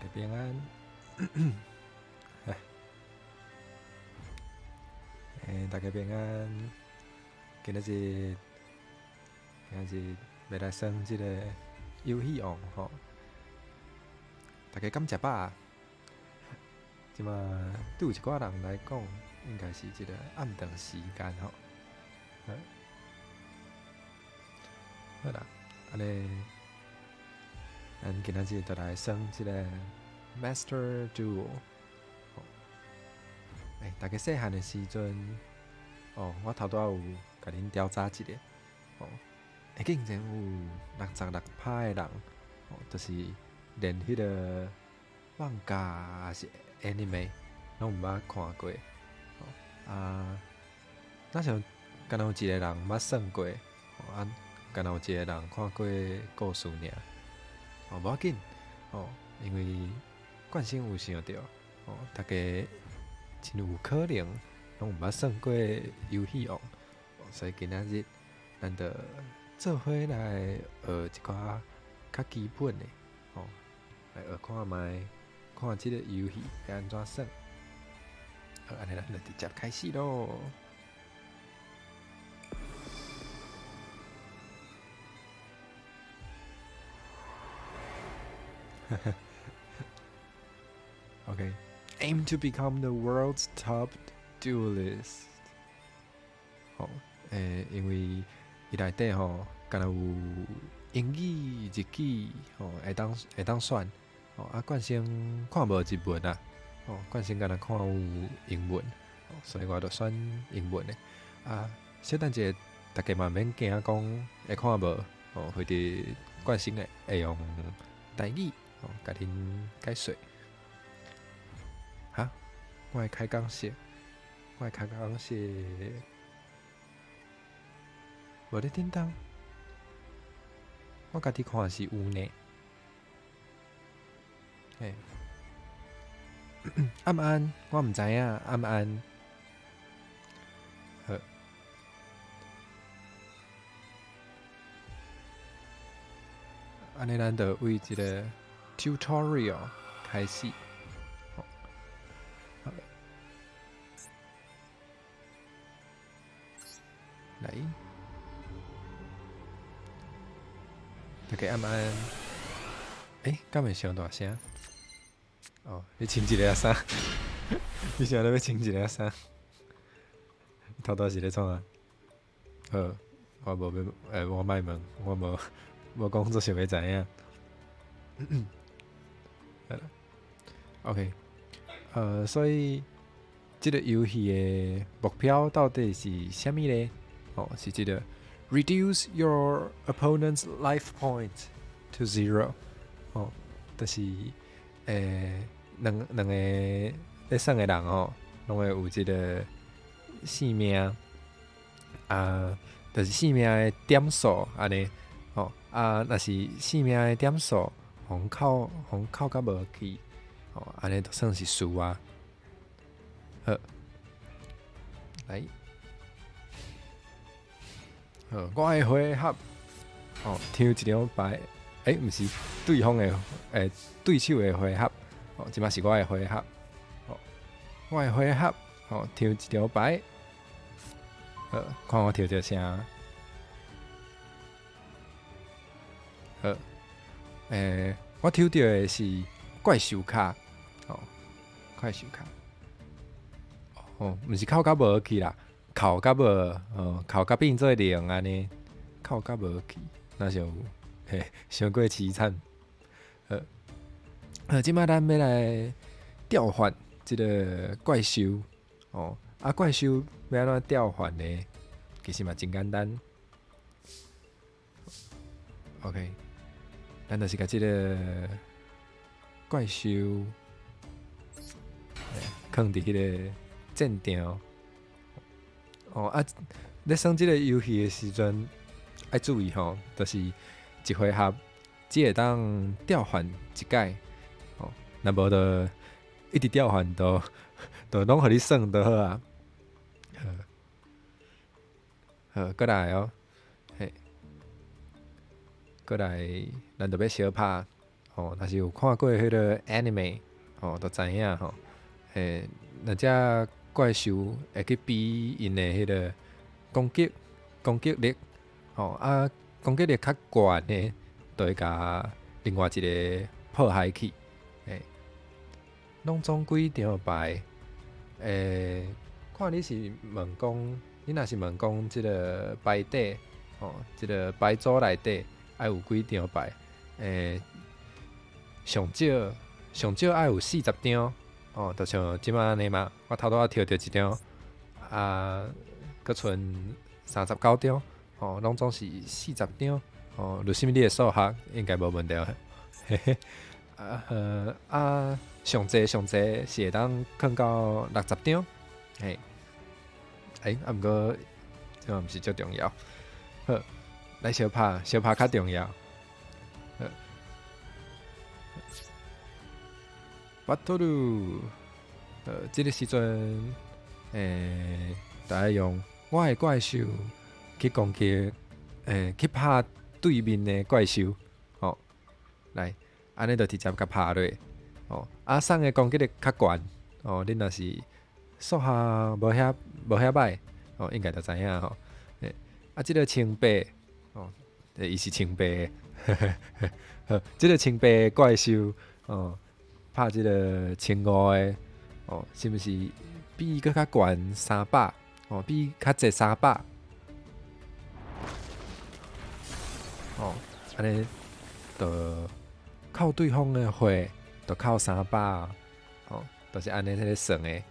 家平安。大家平安。今日要来耍即个游戏王吼。大家敢食饱？即马对有一寡人来讲，应该是即个暗顿时间吼。好啦，安尼，咱今日就来耍即个 Master Duel。大家细汉的时阵，我头拄仔有甲恁调查一下，竟然有66趴的人，就是连迄个漫画还是 anime 拢毋捌看过。那像敢若有一个人捌算过，敢若有一个人看过故事尔，无要紧，因为惯性有想到，大家真有可能拢毋捌算过游戏王，所以今仔日咱就做伙来学一寡较基本的，来学看卖，看即个游戏要安怎算。好，安尼咱就直接开始咯。OK, aim to become the world's top duelist。因为伊内底敢若有英语、日语，会当选，惯性看无日文啊，惯性敢若看有英文，所以我就选英文的。小等者，大家嘛免惊讲会看无，或者惯性会用台语，甲恁解说。我的开讲是无咧叮当，我家己看是有呢。暗安，我毋知影暗安。好，安尼咱就为一个 tutorial 开始。来，大家暗安。敢会伤大声？你穿一个衫？你想要穿一个衫？头拄是咧创啊？好，我无要，我莫问，我无讲做想要知影。好了 ，OK，所以这个游戏的目标到底是啥物呢？是这个 reduce your opponent's life point to 0。就是两个咧耍的人拢会有这个性命就是性命的点数安尼，若是性命的点数互扣到无去，安尼就算是输啊。好，来。我的回合，抽一张牌，毋是对方的对手的回合，即嘛是我的回合，我的回合，抽一张牌，看我抽到啥？好，我抽到的是怪兽卡，怪兽卡，毋是扣到无去啦。扣到无，扣到变做0安尼，扣到无去，那就伤过凄惨。即摆咱要来调换即个怪兽，怪兽要安怎调换呢？其实嘛真简单。OK， 咱就是甲即个怪兽放伫迄个战场。咧耍即个游戏的时阵，爱注意就是一回合只会当调换一届，若无就一直调换都拢互你耍就好啊。好，过来过来，咱就要小拍，吼，若是有看过迄个 anime， 吼，都知影吼，那只怪兽会去比因的迄个攻击力，吼啊，攻击力较悬的，就会甲另外一个破坏去，拢总几张牌，看你是问讲，你若是问讲即个牌底，吼，即个牌组内底爱有几张牌，上少爱有40张，哦，就像即摆安尼嘛，我头拄仔摕着一张，啊，搁剩39张，哦，拢总是40张，哦，就啥物你的数学应该无问题，嘿嘿，上济是会当放到60张，嘿，毋过这嘛毋是足重要，好，来小拍较重要，巴托鲁，即个时阵，大家用我的怪兽去攻击，去拍对面的怪兽，哦，来，安尼就直接甲拍落，哦，送的攻击力较悬，哦，恁若是数学无遐歹，哦，应该就知影吼，即个青白，哦，伊是青白，即个青白怪兽，哦。拍即个1500的，哦，是毋是比伊搁较悬300？哦，比较济300。哦，安尼就靠对方的血，就靠300。哦，就是安尼迄个算的。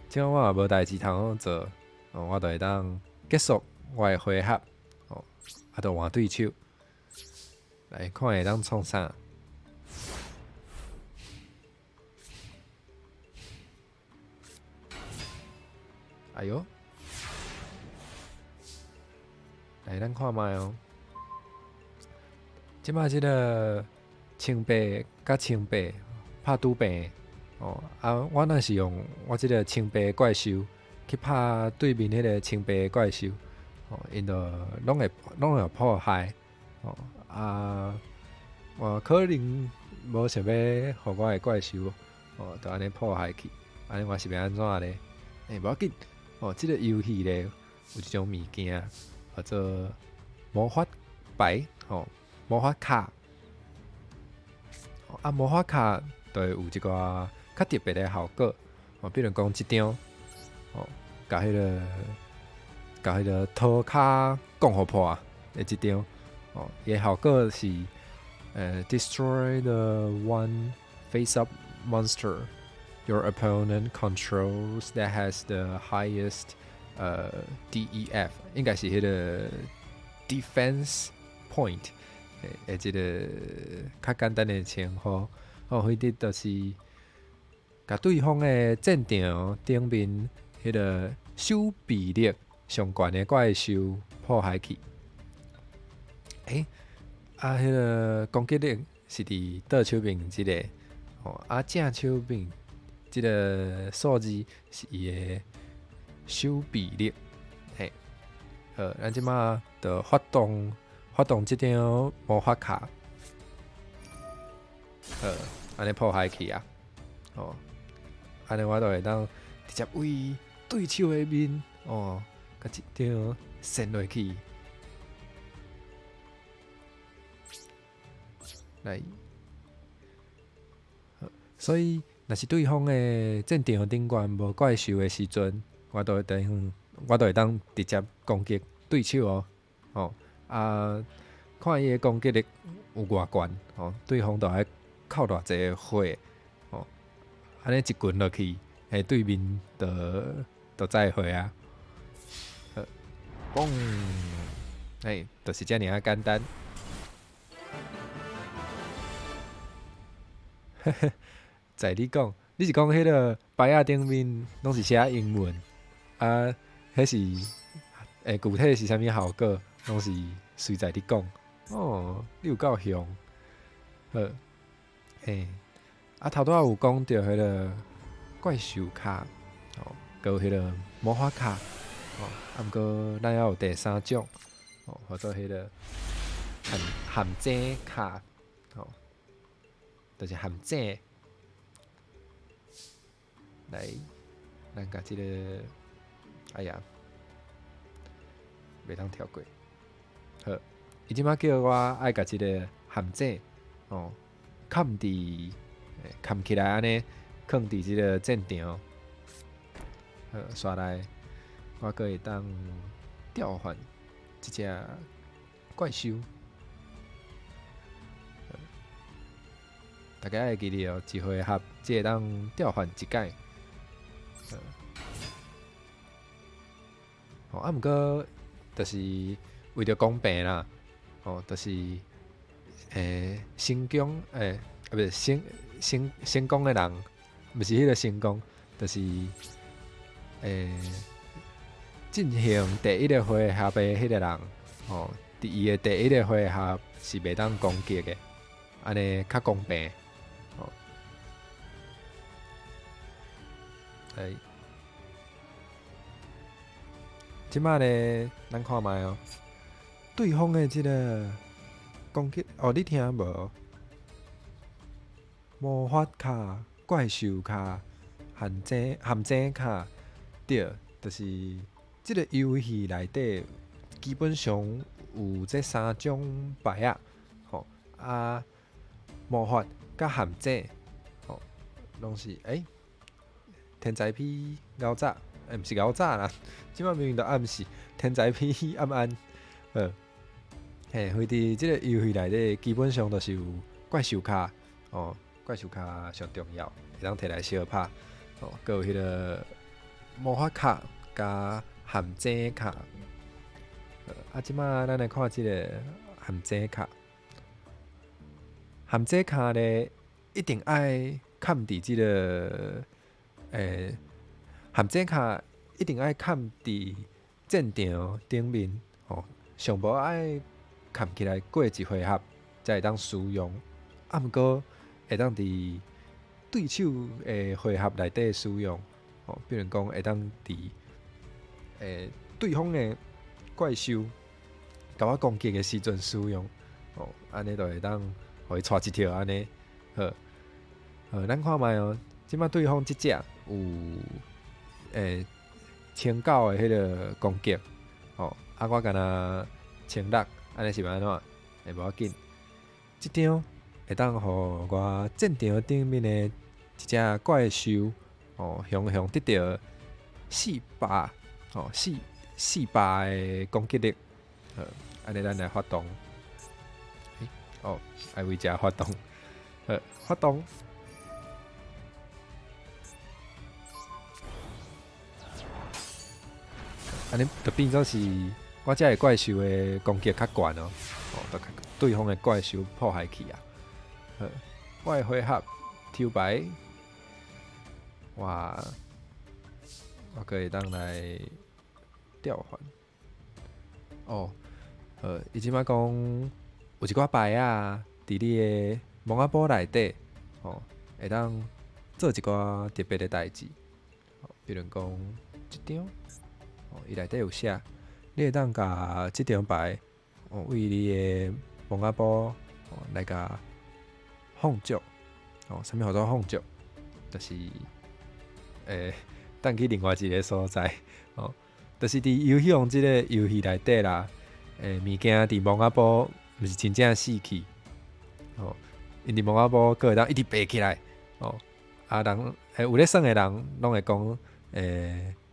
即摆我也无代志通好做，哦，我就会当结束我的回合，哦，就换对手。来看会当创啥？哎哟，来咱看卖哦。即摆即个青白甲青白拍拄平哦，我若是用我即个青白怪兽去拍对面迄个青白怪兽，哦，因就拢会破坏哦。我可能无想要互我的怪兽，哦，就安尼破坏去，安尼我是要安怎咧？无要紧，哦，即个游戏咧有一种物件叫做魔法牌，哦，魔法卡，魔法卡就会有一个较特别的效果，哦，比如讲一张，哦，甲迄个涂骹讲互破的一张，哦，伊的效果是。Destroy the one face-up monster your opponent controls that has the highest DEF， 应该是迄个 defense point， 即个较简单的称呼。哦，迄啲就是甲对方的战场顶面迄个守备力上悬的怪兽破坏去。迄个攻击力是伫倒手边即个，哦，正手边即个数字是伊的守备力，嘿，咱即马就发动即张魔法卡，安尼破坏去啊，哦，安尼我就会当直接为对手的面，哦，甲一张伸落去。来，所以若是对方的战场顶悬无怪兽的时阵，我都会当直接攻击对手哦，看伊的攻击力有偌悬哦，对方就爱靠偌济血哦，安尼一棍落去，对面就再会啊，嘣，就是遮尔简单。在你讲，你是讲迄个牌仔顶面拢是写英文迄是具体是啥物效果，拢是随在你讲。哦，你有够凶，好，头拄仔有讲到迄个怪兽卡，哦，有迄个魔法卡，哦，毋过咱还有第3种，哦，或者迄个陷阱卡，吼，就是陷阱。来，咱甲即个，哎呀，袂当跳过。好，伊即马叫我爱甲即个陷阱，哦，嵌起来安尼，放伫即个战场。好，刷来，我可会当调换即只怪兽。大家会记得哦，一回合只会当调换一届。哦，啊，毋过就是为着公平啦，哦，就是成功不是成功的人，毋是迄个成功，就是进行第一个回合的迄个人，哦，伫伊的第一个回合是袂当攻击的，安尼较公平。哦，来，即摆呢，咱看卖哦，对方的即个攻击，哦，你听无？魔法卡、怪兽卡、陷阱卡，对，就是即个游戏内底基本上有这三种牌啊，吼啊，魔法甲陷阱，吼，拢是天才批狗仔，毋是狗仔啦，即摆明明都暗示天才批暗暗，会伫即个游戏内底基本上都是有怪兽卡，哦。怪兽卡上重要，会当摕来相拍。哦，佮有迄个魔法卡加陷阱卡。啊，即马咱来看即个陷阱卡。陷阱卡咧，一定爱嵌伫即个陷阱卡一定爱嵌伫战场顶面。哦，上无爱嵌起来过一回合，才会当使用。啊，毋过会当伫对手诶回合内底使用，哦，比如讲会当伫对方诶怪兽甲我攻击诶时阵使用，哦，安尼就会当互伊带一条安尼，好，咱看卖哦，即摆对方即只有1900诶迄个攻击，哦，啊我敢若1600，安尼是安怎？无要紧，即张。会当互我战场顶面的一只怪兽，哦，雄得到400，哦400的攻击力，安尼咱来发动，哦，爱为遮发动，发动，安尼就变做是我遮个怪兽的攻击较悬哦，就对方的怪兽破坏去啊。我的回合抽牌，哇！我可以当来调换。哦，伊即摆讲有一寡牌啊，伫你的蒙阿波内底，哦，会当做一寡特别的代志。比如讲，即张，哦，伊内底有写，你会当甲即张牌，哦，为你的蒙阿波，哦，来甲放逐，哦，啥物叫做放逐？就是等去另外一个所在，哦，就是伫游戏王即个游戏内底啦，物件伫蒙阿波毋是真正死去，哦，因伫蒙阿波个会当一直爬起来，哦，啊人有咧耍的人拢会讲，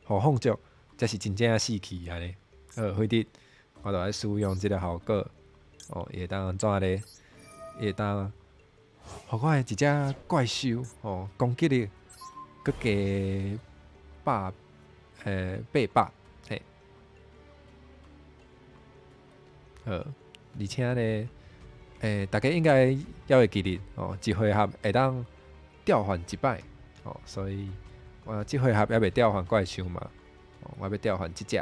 互放逐才是真正死去安尼，所以我就爱使用即个效果，哦，伊会当安怎咧？伊会当。互我的一只怪兽，哦，攻击力佮加800，嘿，而且咧，大家应该还会记得，哦，一回合会当调换一摆，哦，所以我即回合还袂调换怪兽嘛，哦，我要调换即只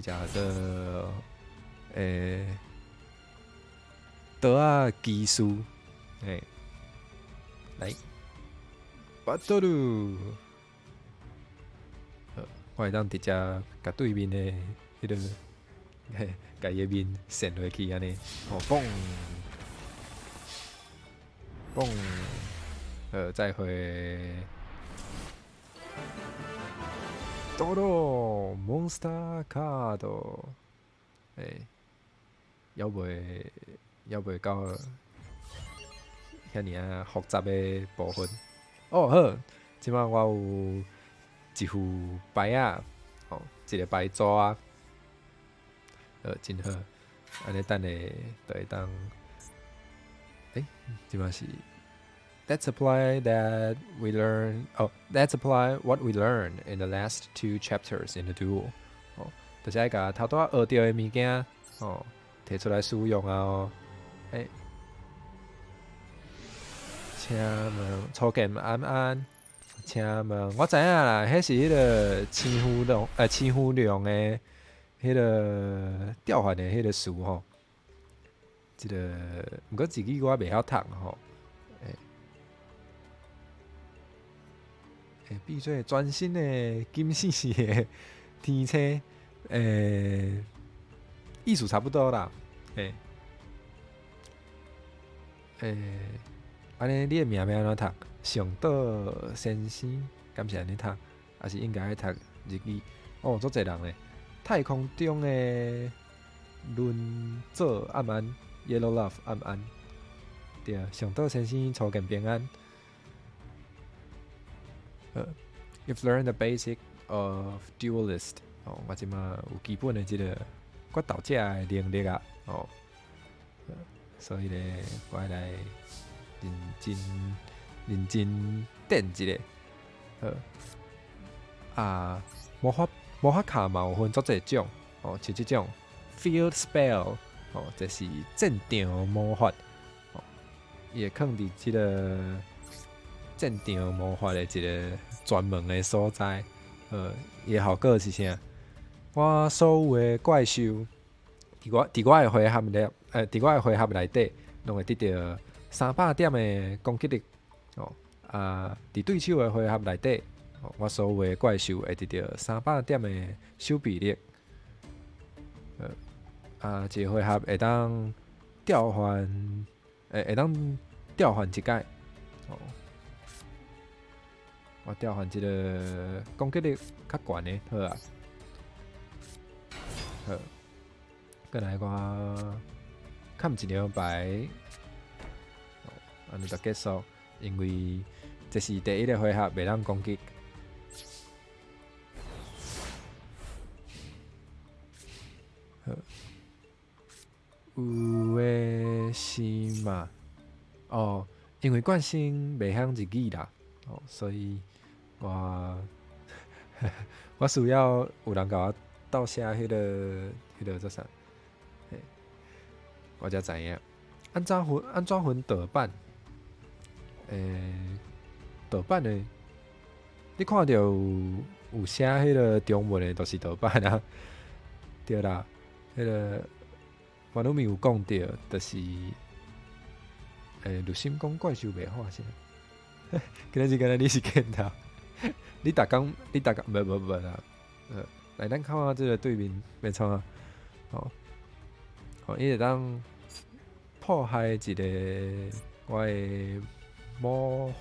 叫做刀啊技术，来，巴多鲁，我会当直接甲对面的迄个，甲甲伊面闪落去安尼，嘣嘣，再会。多罗 Monster Card， 还袂到遐尔啊复杂的部分。哦好，即摆我有一副牌啊，一个牌组啊，真好。安尼等下就会当，即摆是。Let's apply that we learn. Oh, let's apply what we learned in the last 2 chapters in the duel. 就是爱甲头拄仔学到的物件，摕出来使用啊！请问初见安安？请问我知影啦，迄是迄个青夫龙的迄个调换的迄个词吼。即个毋过字句我袂晓读吼。闭嘴！专心的金星系的天车，意思差不多啦。安尼你的名要安怎读？上岛先生，敢是安尼读？还是应该读日语？哦，足侪人咧。太空中的轮座暗安 ，Yellow Love 暗安，对，上岛先生初见平安。You've learned the basic of duelist。我即马有基本的即个决斗者的能力啊。所以咧，我来认真练一个。魔法卡嘛有分足侪种，像即种 field spell，就是战场魔法，伊会放伫即个战场魔法的一个专门的所在。伊的效果是啥？我所有的怪兽，伫我的回合内，伫我的回合内底，拢会得到300点的攻击力。伫对手的回合内底，我所有的怪兽会得到300点的守备力。一个回合会当调换，会当调换一届。我调换一个攻击力较悬的，好啊。好，再来我看一张牌，安尼就结束。因为这是第一个回合，袂当攻击。好，有诶是嘛？因为冠星袂晓日语啦，所以我需要有人甲我倒写迄个做啥？我才知影安怎分倒板？倒板的，你看到有写迄个中文的，都是倒板啊，对啦。迄个我拢没有讲到，就是陆心讲怪兽袂好啥？今日你是见到？你逐工无啦，来咱看下这个对面，没错啊。伊会当破坏一个我的魔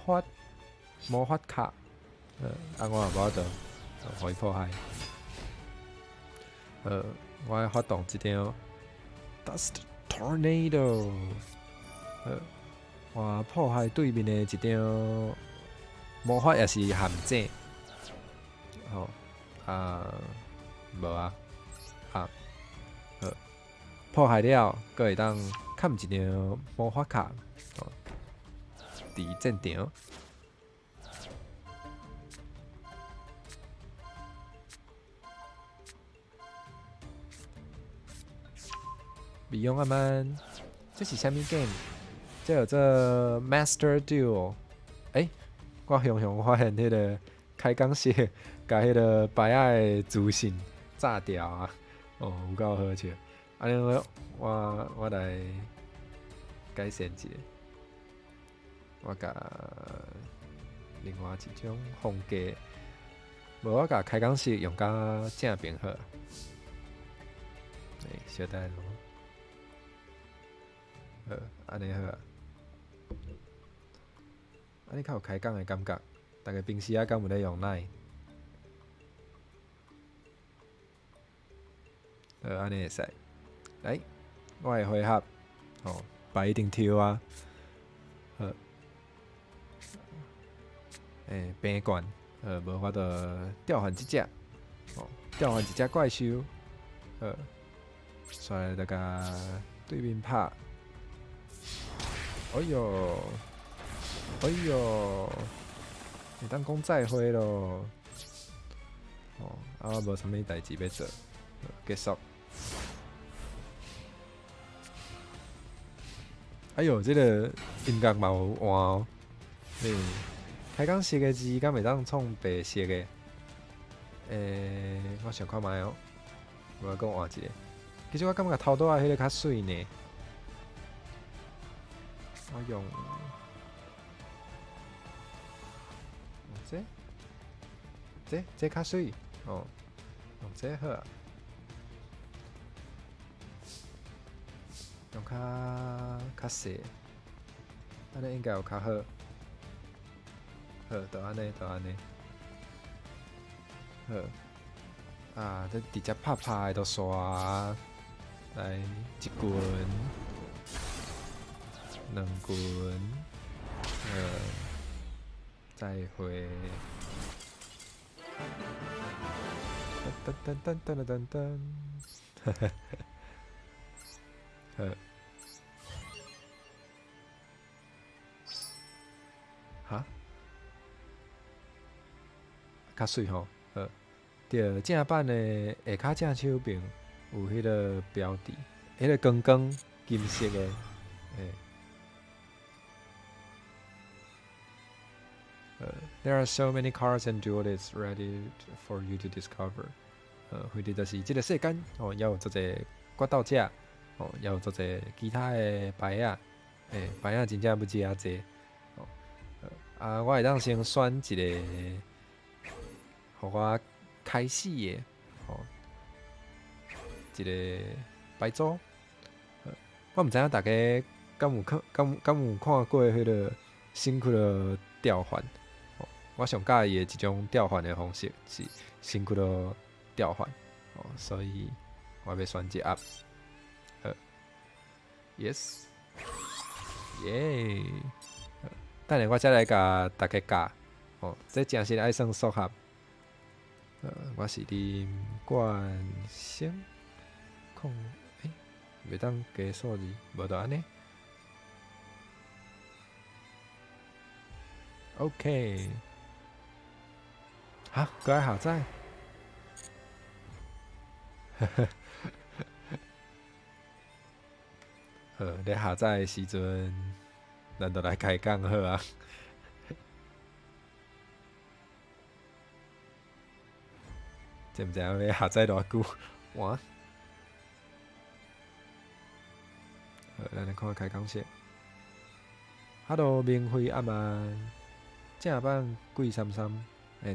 法卡，我也无法度互伊破坏。我要发动一张 Dust Tornado，我破坏对面的一张魔法也是陷阱。无啊，破坏了，佫会当砍一张魔法卡，伫战场。比用阿曼，这是啥物 game？ 这有这 Master Duel。我熊发现迄个开港式，甲迄个牌仔的自信炸掉啊！有够好笑。安尼我来改善一下，我甲另外一种风格，无我甲开港式用甲正平好。小等咯。安尼好啊。安尼较有开讲的感觉。大家平时啊，敢有咧用奶？安尼会使。来，我会回合。牌一定抽啊。好。平罐。无法度调换一只。调换一只怪兽。刷来大家对面拍。哎哟，哎哟，会当讲再会咯。我无啥物代志要做，结束。哎哟，这个音乐嘛有换哦。开讲色的字，敢会当创白色的？我想看卖哦。我讲换一个。其实我感觉头拄仔迄个较水呢。我用这较水用这好啊。用较细，安尼应该有较好。好，就安尼，好。这直接拍拍就刷，来一棍、两棍，再会。噔，好。哈？较水吼，好。对，正版的下骹正手柄有迄个标志，迄个光光金色的，There are so many cards and duelists ready for you to discover。或者就是这个世间也有做者决斗者，也有做者其他的牌仔，牌仔真正不止遐济。我会当先选一个，互我开始的，一个牌组。我毋知影大家敢有看过迄个辛苦的调换。我上介意的一种调换的方式是辛苦的调换，所以我要选一 up。Yes， 耶！等下我再来甲大家教。这真是爱算数学。我是啉冠星控，袂当加数字，无就安尼。OK。哈，搁爱下载。咧下载的时阵，咱就来开讲好啊。知毋知影要下载偌久？哇！咱来看开讲先。Hello， 明辉暗安，正版贵33，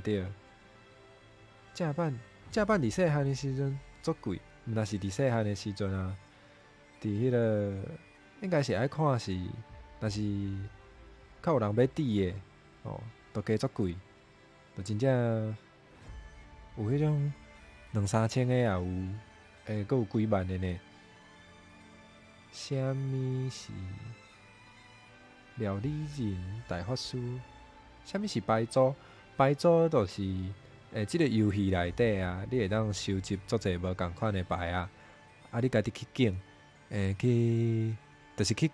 对。正版伫细汉的时阵足贵，若是伫细汉的时阵啊，伫迄个应该是爱看是，若是较有人要抵的，都加足贵，就真正有迄种2、3千的也有，阁有几万的呢。啥物是料理人大法师？啥物是牌组？牌组就是即个游戏内底啊，你会当收集足侪无共款的牌啊，你家己去拣，就是去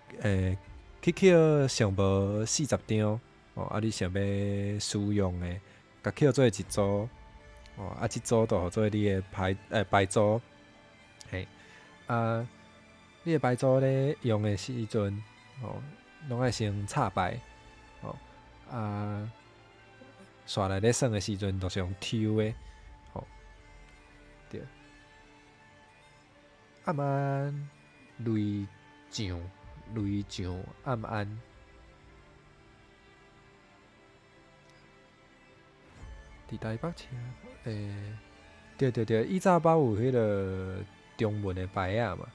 捡上无40张，你想要使用的，甲捡做一组，一组就互做你的牌组，你的牌组咧用的时阵，拢爱先插牌，刷来咧算的时阵，都是用抽的，对。暗安雷将暗安，伫台北车，对，以早捌有迄个中文的牌仔嘛，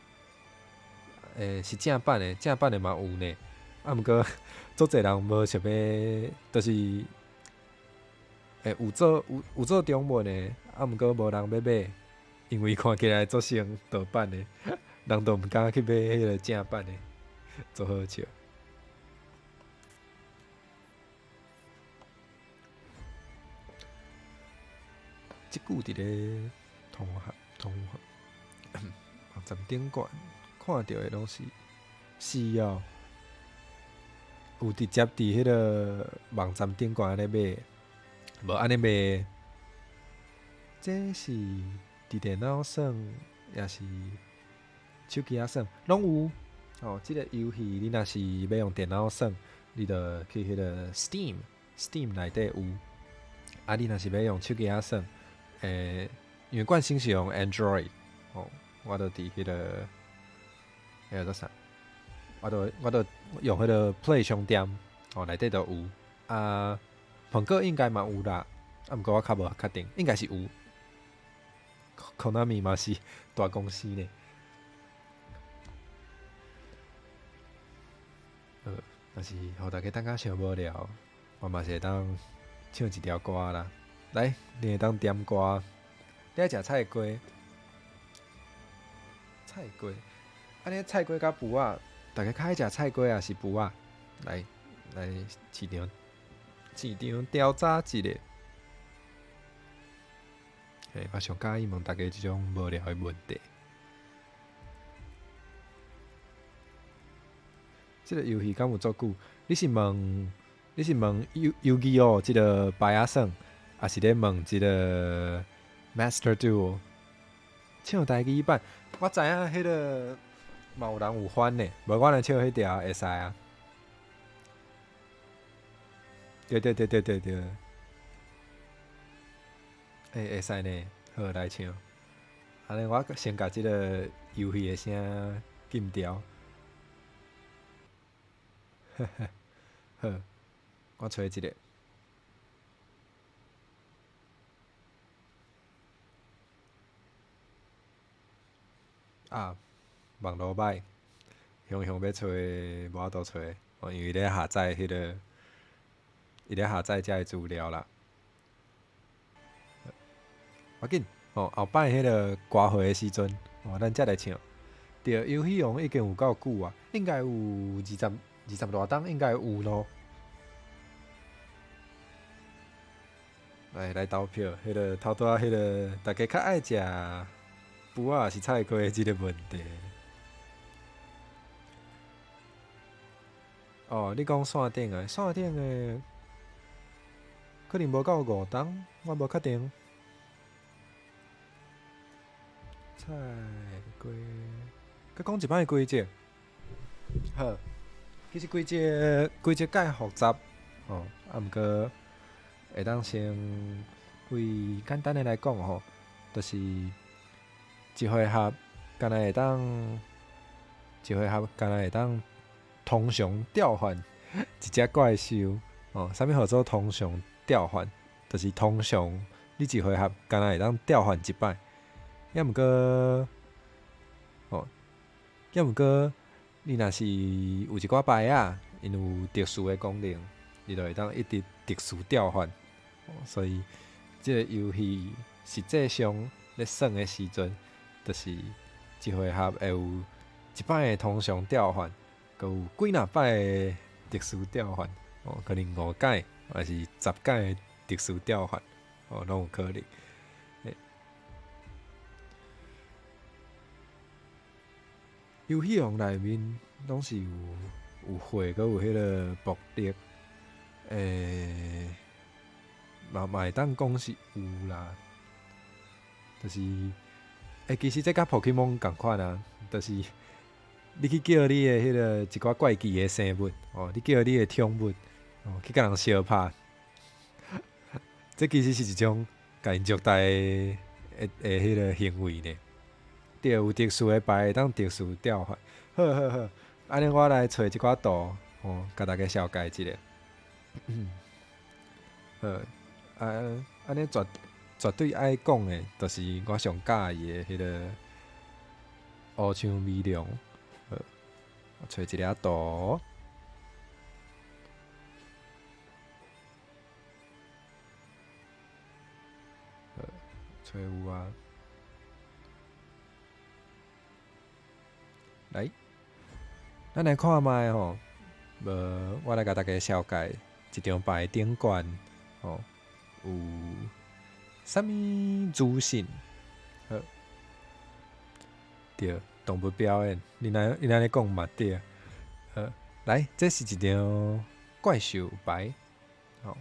是正版的，正版的嘛有呢。啊，毋过足侪人无想要，就是有做中文的，啊，毋过无人要买，因为看起来足像盗版的，人都毋敢去买迄个正版的，足好笑。即久伫咧同网站顶管看到的拢是是哦，有直接伫迄个网站顶管安尼买，无安尼卖。这是伫电脑耍，也是手机仔耍，拢有。哦，即个游戏你若是要用电脑耍，你着去迄个 Steam 内底有。啊，你若是要用手机仔耍，因为惯性是用 Android， 哦，我着伫迄个迄个做啥？我着用迄个 Play 商店，哦，内底都有。啊，苹果应该嘛有啦，啊，毋过我较无确定，应该是有。Konami 嘛是大公司呢。若是互大家等下伤无聊，我嘛是会当唱一条歌啦。来，你会当点歌。你爱食菜瓜？菜瓜，安尼菜瓜甲脯仔，大家较爱食菜瓜还是脯仔？来市场调查一下。我上喜欢问大家即种无聊的问题。即个游戏敢有足久？你是问游戯王即个牌仔耍，还是咧问即个 Master Duel？ 唱台语版，我知影迄个嘛有人有翻呢，无我来唱迄条会使啊。对。会使呢，好来唱。安尼我先甲即个游戏的声禁掉。好，我找一个。啊，网络歹，雄要找无法度找，因为咧下载迄个，伊咧下载遮个资料啦。要紧，后摆迄个歌会的时阵，咱才来唱。对，游戏王已经有够久啊，应该有20多档，应该有咯。来投票，迄个头拄迄个大家较爱食脯仔是菜瓜的即个问题。哦，你讲线顶的，线顶的可能无到5档，我无确定。菜瓜，佮讲一摆规则。好，其实规则介复杂，啊，毋过会当先为简单的来讲吼，就是一回合敢若会当通常调换一只怪兽，啥物叫做通常调换？就是通常你一回合敢若会当调换一摆。要毋过，你若是有一寡牌仔，因有特殊的功能，你就会当一直特殊调换。所以，这个游戏实际上咧耍的时阵，就是一回合会有一摆的通常调换，佮有几若摆的特殊调换。可能5摆还是10摆的特殊调换，拢有可能。游戏王内面拢是有火，佮有迄个目的，嘛会当讲是有啦。就是，其实这甲 Pokemon 共款啊，就是你去叫你的迄个一寡怪奇的生物，你叫你的宠物，去甲人相拍，这其实是一种甲因虐待的迄个行为呢。对，有特殊的牌会当特殊调换。好，安尼我来找一寡图，甲大家小解一下。好，安尼绝对爱讲的，就是我上喜欢的迄个乌枪微亮，好，我找一粒图，找有啊，来，咱来看卖吼，我来甲大家紹介一張牌頂懸吼，有啥物资讯？好，对，動物表演，你安尼講嘛對。來，這是一張怪獸牌，吼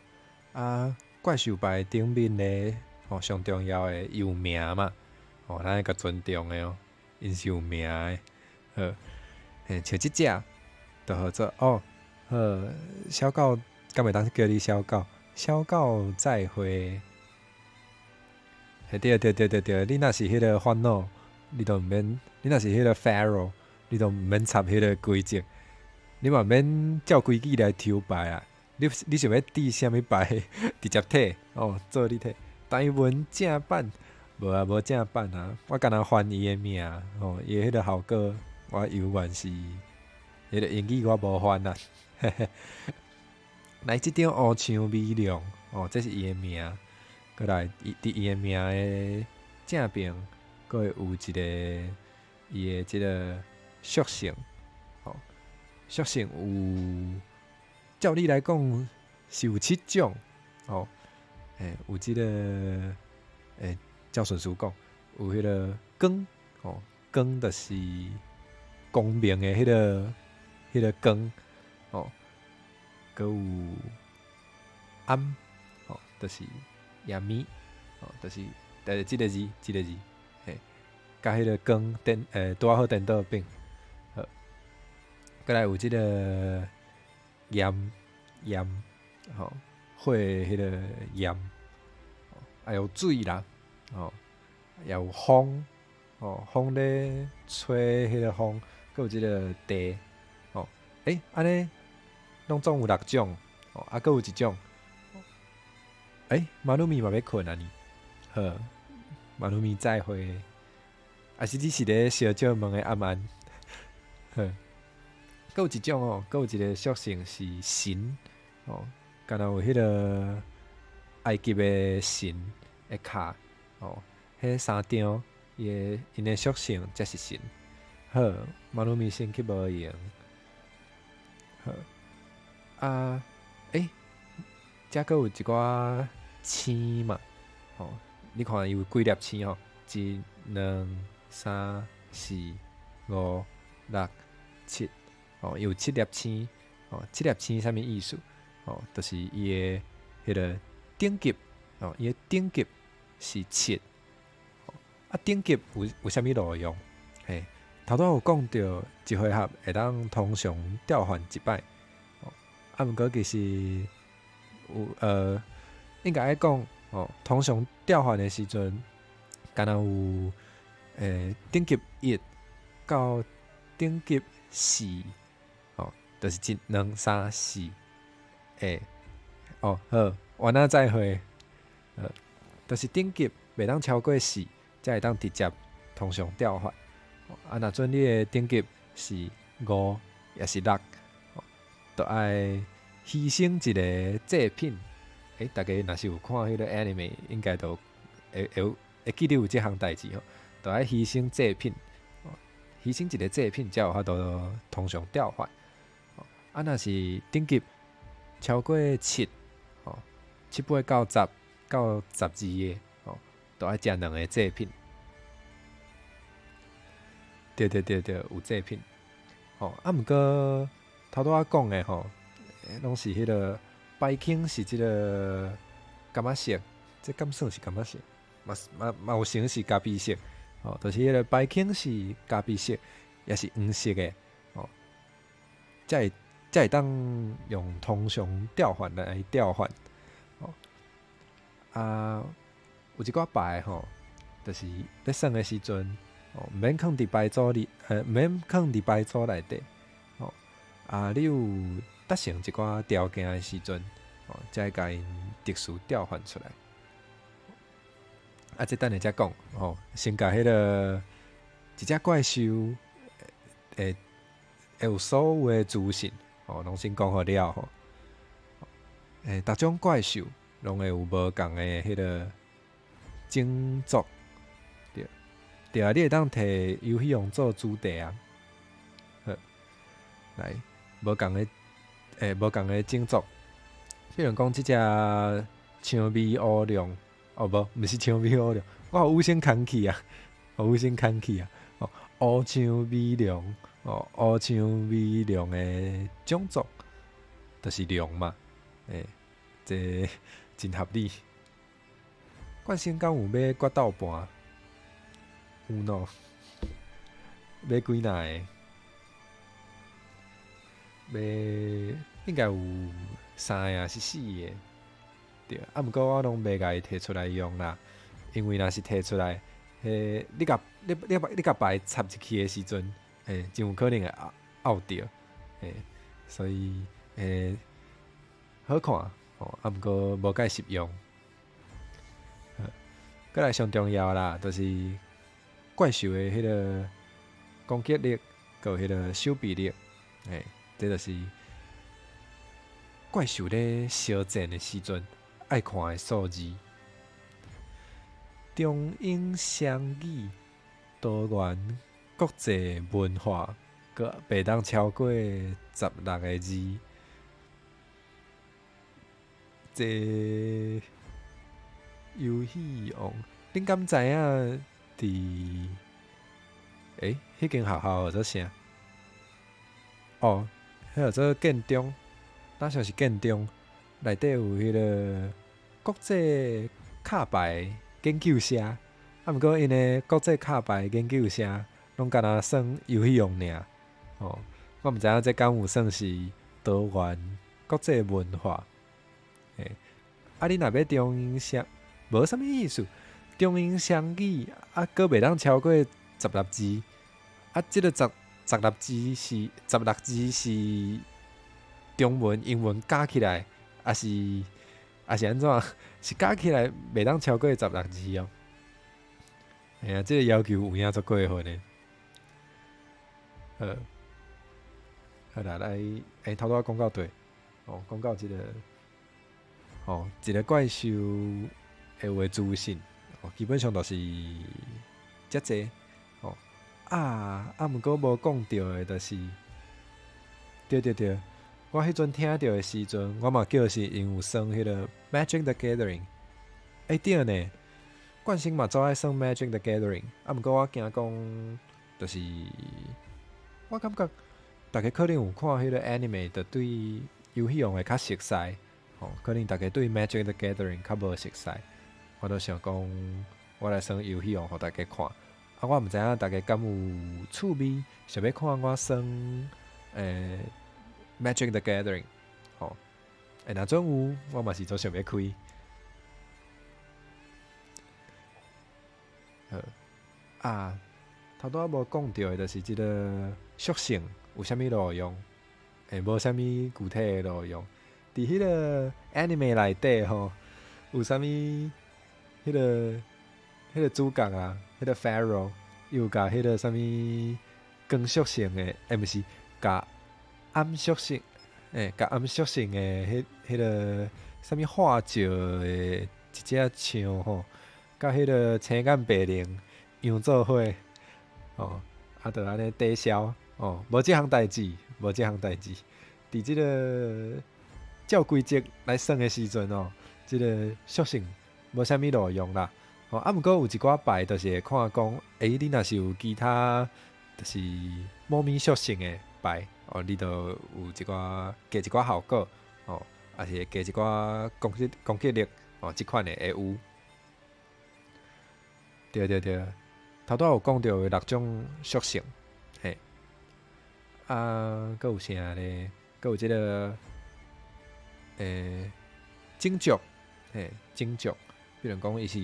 怪獸牌頂面咧，上重要的有名嘛，咱要甲尊重的哦，因是有名的，像即只，就叫做小狗，敢会当叫你小狗？小狗再會，對，你若是迄個煩惱，你就毋免；你若是迄個 Pharaoh， 你就毋免插迄個規則，你嘛免照規矩來抽牌啊！你想要擲啥物牌，直接摕做你摕。台文正版無正版啊！我敢若翻伊的名伊迄個效果我永遠是迄個英語我無翻啊！來，即張烏槍微亮這是伊的名。過來，佇伊的名的正邊，佫會有一個伊的即個屬性，屬性有，照理來講是有7種，有即個照順序講，有迄個光，光就是光明的迄個光，佫有暗，就是闇咪，就是即個字，甲迄個光拄好顛倒邊，好，過來有即個炎，火迄個炎，還有水啦，也有風，風咧吹迄個風，佫有即個地，安尼攏總有6種，佫有一種，馬魯咪嘛要困啊你，好，馬魯咪再會，還是你是咧小借問的暗暗，好，佫有一種佫有一個屬性是神，敢若有迄個埃及的神的卡，迄3張因的屬性才是神，好，馬魯咪先去無用，好，遮佫有一寡星嘛，你看有幾粒星1、2、3、4、5、6、7，有7粒星，7粒星啥物意思？就是伊的迄個等級，伊的等級是7，等級有啥物路用？頭拄有講到一回合會當通常調換一擺，毋過其實有應該愛講通常調換的時陣，敢若有等級1到等級4，就是1、2、3、4，好，原仔再會，就是等級袂當超過4，才會當直接通常調換。若陣你的等級是5也是6，就愛犧牲一個祭品。大家若是有看迄個 anime， 應該都會記得有這項代誌就愛犧牲祭品，犧牲一個祭品才有法度通常調換。若是等級超過7，7倍到10到12個，都愛食2個祭品。對，有祭品。毋過頭拄仔講的攏是迄個白青是即個柑仔色，這敢算是柑仔色？嘛有成是咖啡色，就是迄個白青是咖啡色，也是黃色的，才會當用通常調換來調換。有一寡牌就是咧算的時陣，毋免囥佇牌組裡，毋免囥佇牌組內底。你有達成一寡條件的時陣，才會甲因特殊調換出來。這等下再講。先甲迄個一只怪兽会有所有的资讯，拢先讲好了吼。逐种怪兽拢会有无共的迄个种族，对啊，你会当摕游戏王做主题啊。好，来无共的无共的种族，譬如讲即只枪尾乌龙，毋是枪尾乌龙，我有五星空气啊，五星空气啊，乌枪尾龙，乌枪尾龙的种族就是龙嘛，这真合理。冠星敢有要决斗盘？有喏，要几若个？应该有3个还是4个？对，啊，毋过我拢袂甲伊摕出来用啦，因为若是摕出来，你甲牌插入去的时阵，真有可能会拗着，所以好看，啊，毋过无介实用。再来上重要啦，就是怪兽的迄个攻击力，佮迄个守备力，这就是怪兽咧相战的时阵爱看的数字。中英双语多元国际文化，佮袂当超过16个字。这游戏王，恁敢知影伫？迄间学校叫做啥？迄叫做建中，哪像是建中，内底有迄个国际卡牌研究社，啊，毋过因的国际卡牌研究社拢敢若算游戏王尔。我毋知影这敢有算是多元国际文化。你若要中英双，无啥物意思。中英双语佫袂当超过16字。即个16字是中文、英文加起来，还是安怎？是加起来袂当超过16字哦。即个要求有影足过分的。好啦，来，头拄仔讲到对，讲到一个怪兽会有的资讯，基本上都是遮济。毋过无讲到的，就是对，我迄阵听到的时阵，我嘛叫是因有算迄个 Magic the Gathering。对呢，冠星嘛做爱算 Magic the Gathering，毋过我惊讲，就是我感觉大家可能有看迄个 anime，就对游戏王会较熟悉。可能大家对 Magic the Gathering 较无熟悉，我都想讲，我来算游戏王互大家看。我毋知影大家敢有趣味，想要看我算Magic the Gathering。若准有，我嘛是做想要开。头拄仔无讲到的，就是即个属性有啥物路用？无啥物具体的路用。伫迄个 anime 内底有啥物？迄个主角啊，迄个 Pharaoh 又甲迄个啥物光属性的，毋是甲暗属性，甲暗属性的迄个啥物化石的一只象甲迄个青眼白灵样做伙，就安尼抵消，无即项代志，伫即个照规则来算的时阵即个属性无啥物路用啦。毋过有一寡牌，就是会看讲，你若是有其他，就是猫咪属性的牌，你就有一寡加一寡效果，还是加一寡攻击力，即款的会有。对，头拄有讲到的6种属性，佫有啥咧？佫有即个种族，种族，比如讲伊是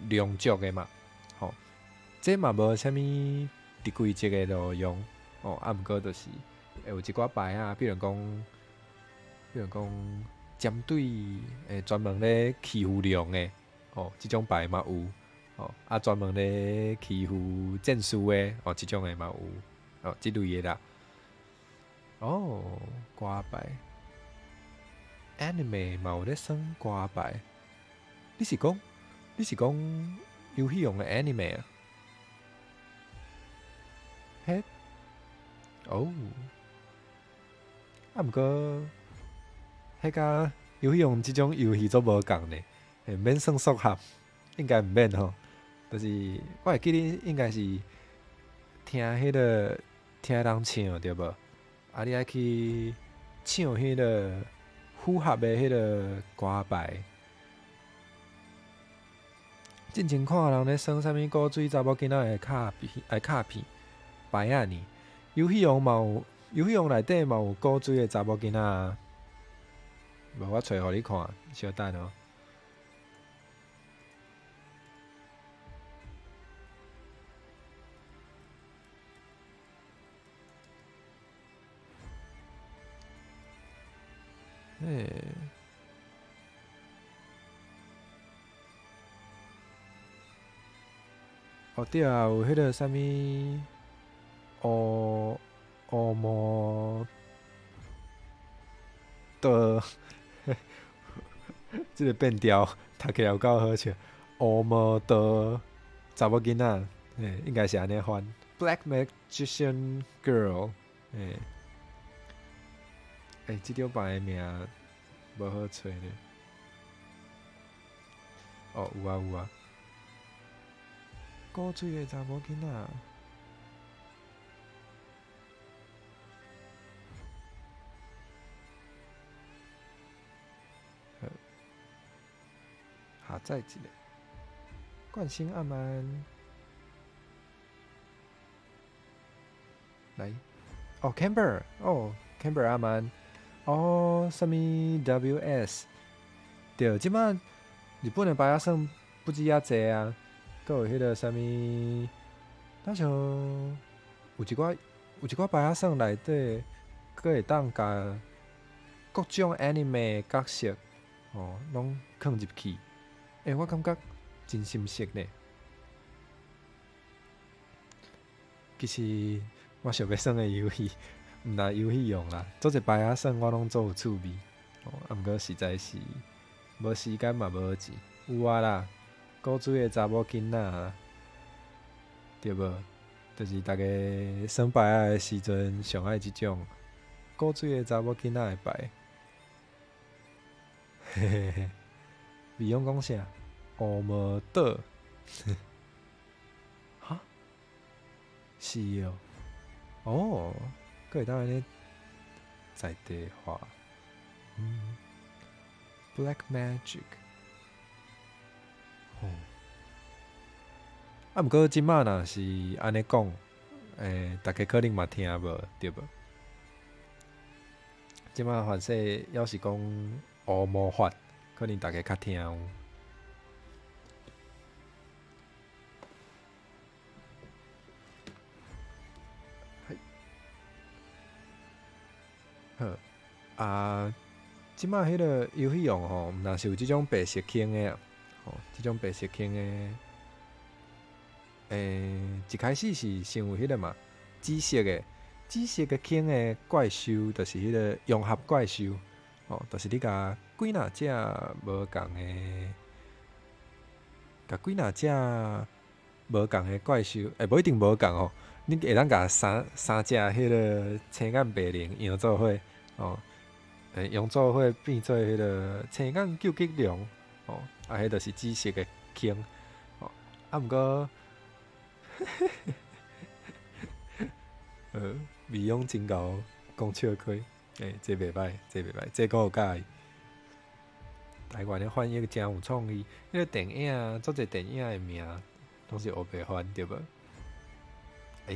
龙族的嘛，这嘛无啥物伫规则的路用，毋过就是会有一寡牌啊，比如讲针对专门咧欺负龙的，即种牌嘛有，专门咧欺负剑士的即种的嘛有即类的啦。歌牌 anime 嘛有咧算歌牌，你是讲游戏用的 anime 啊？嘿，毋过迄甲游戏用即种游戏做无共呢，免算缩合，应该毋免吼。就是我会记你应该是听迄人唱对无？你爱去唱迄个符合的迄个歌牌。之前看人咧算啥物古水查某囡仔的卡片牌啊呢？游戏王内底嘛有古水的查某囡仔啊。无我找互你看，稍等哦。对啊，有迄个啥物乌毛的，即个变调，读起来有够好笑。乌毛的查某囡仔，应该是安尼翻。Black Magician Girl，即条牌的名无好找呢。有啊，古水的查某囡仔。下载一个冠星阿曼来，Camber Camber 阿曼什么 WS 对，即摆日本的牌仔算不止遐济啊，阁有迄个啥物，好像有一寡牌仔算内底，阁会当甲各种 anime 角色拢放入去。我感觉真心实呢。其实我想要耍的游戏，毋若游戏用啦，做一牌仔耍我拢做有趣味。毋过实在是无时间嘛无钱。有啊啦，古水的查某囡仔啦，对无？就是大家耍牌仔的时阵上爱即种古水的查某囡仔的牌。嘿嘿嘿，美容讲啥？乌毛岛，哈？是哦，佫会当安尼在地化，Black Magic，毋过即摆若是安尼讲，大家可能嘛听无对无？即摆反正要是讲乌毛发，可能大家较听有。好，即摆迄个游戏用毋若是有即种白色坑的啊，即种白色坑的，一开始是先有迄个嘛，紫色的坑的怪兽，就是迄个融合怪兽，就是你甲几若只无共怪兽，无一定无共你会当甲三只迄个青眼白灵用做伙，用做伙变做迄个青眼究极龙，迄就是紫色的坑，毋过，美容真够讲笑亏，这袂歹，这个有介意。台湾的翻译真有创意，迄个电影，做者电影的名拢是黑白翻，对无？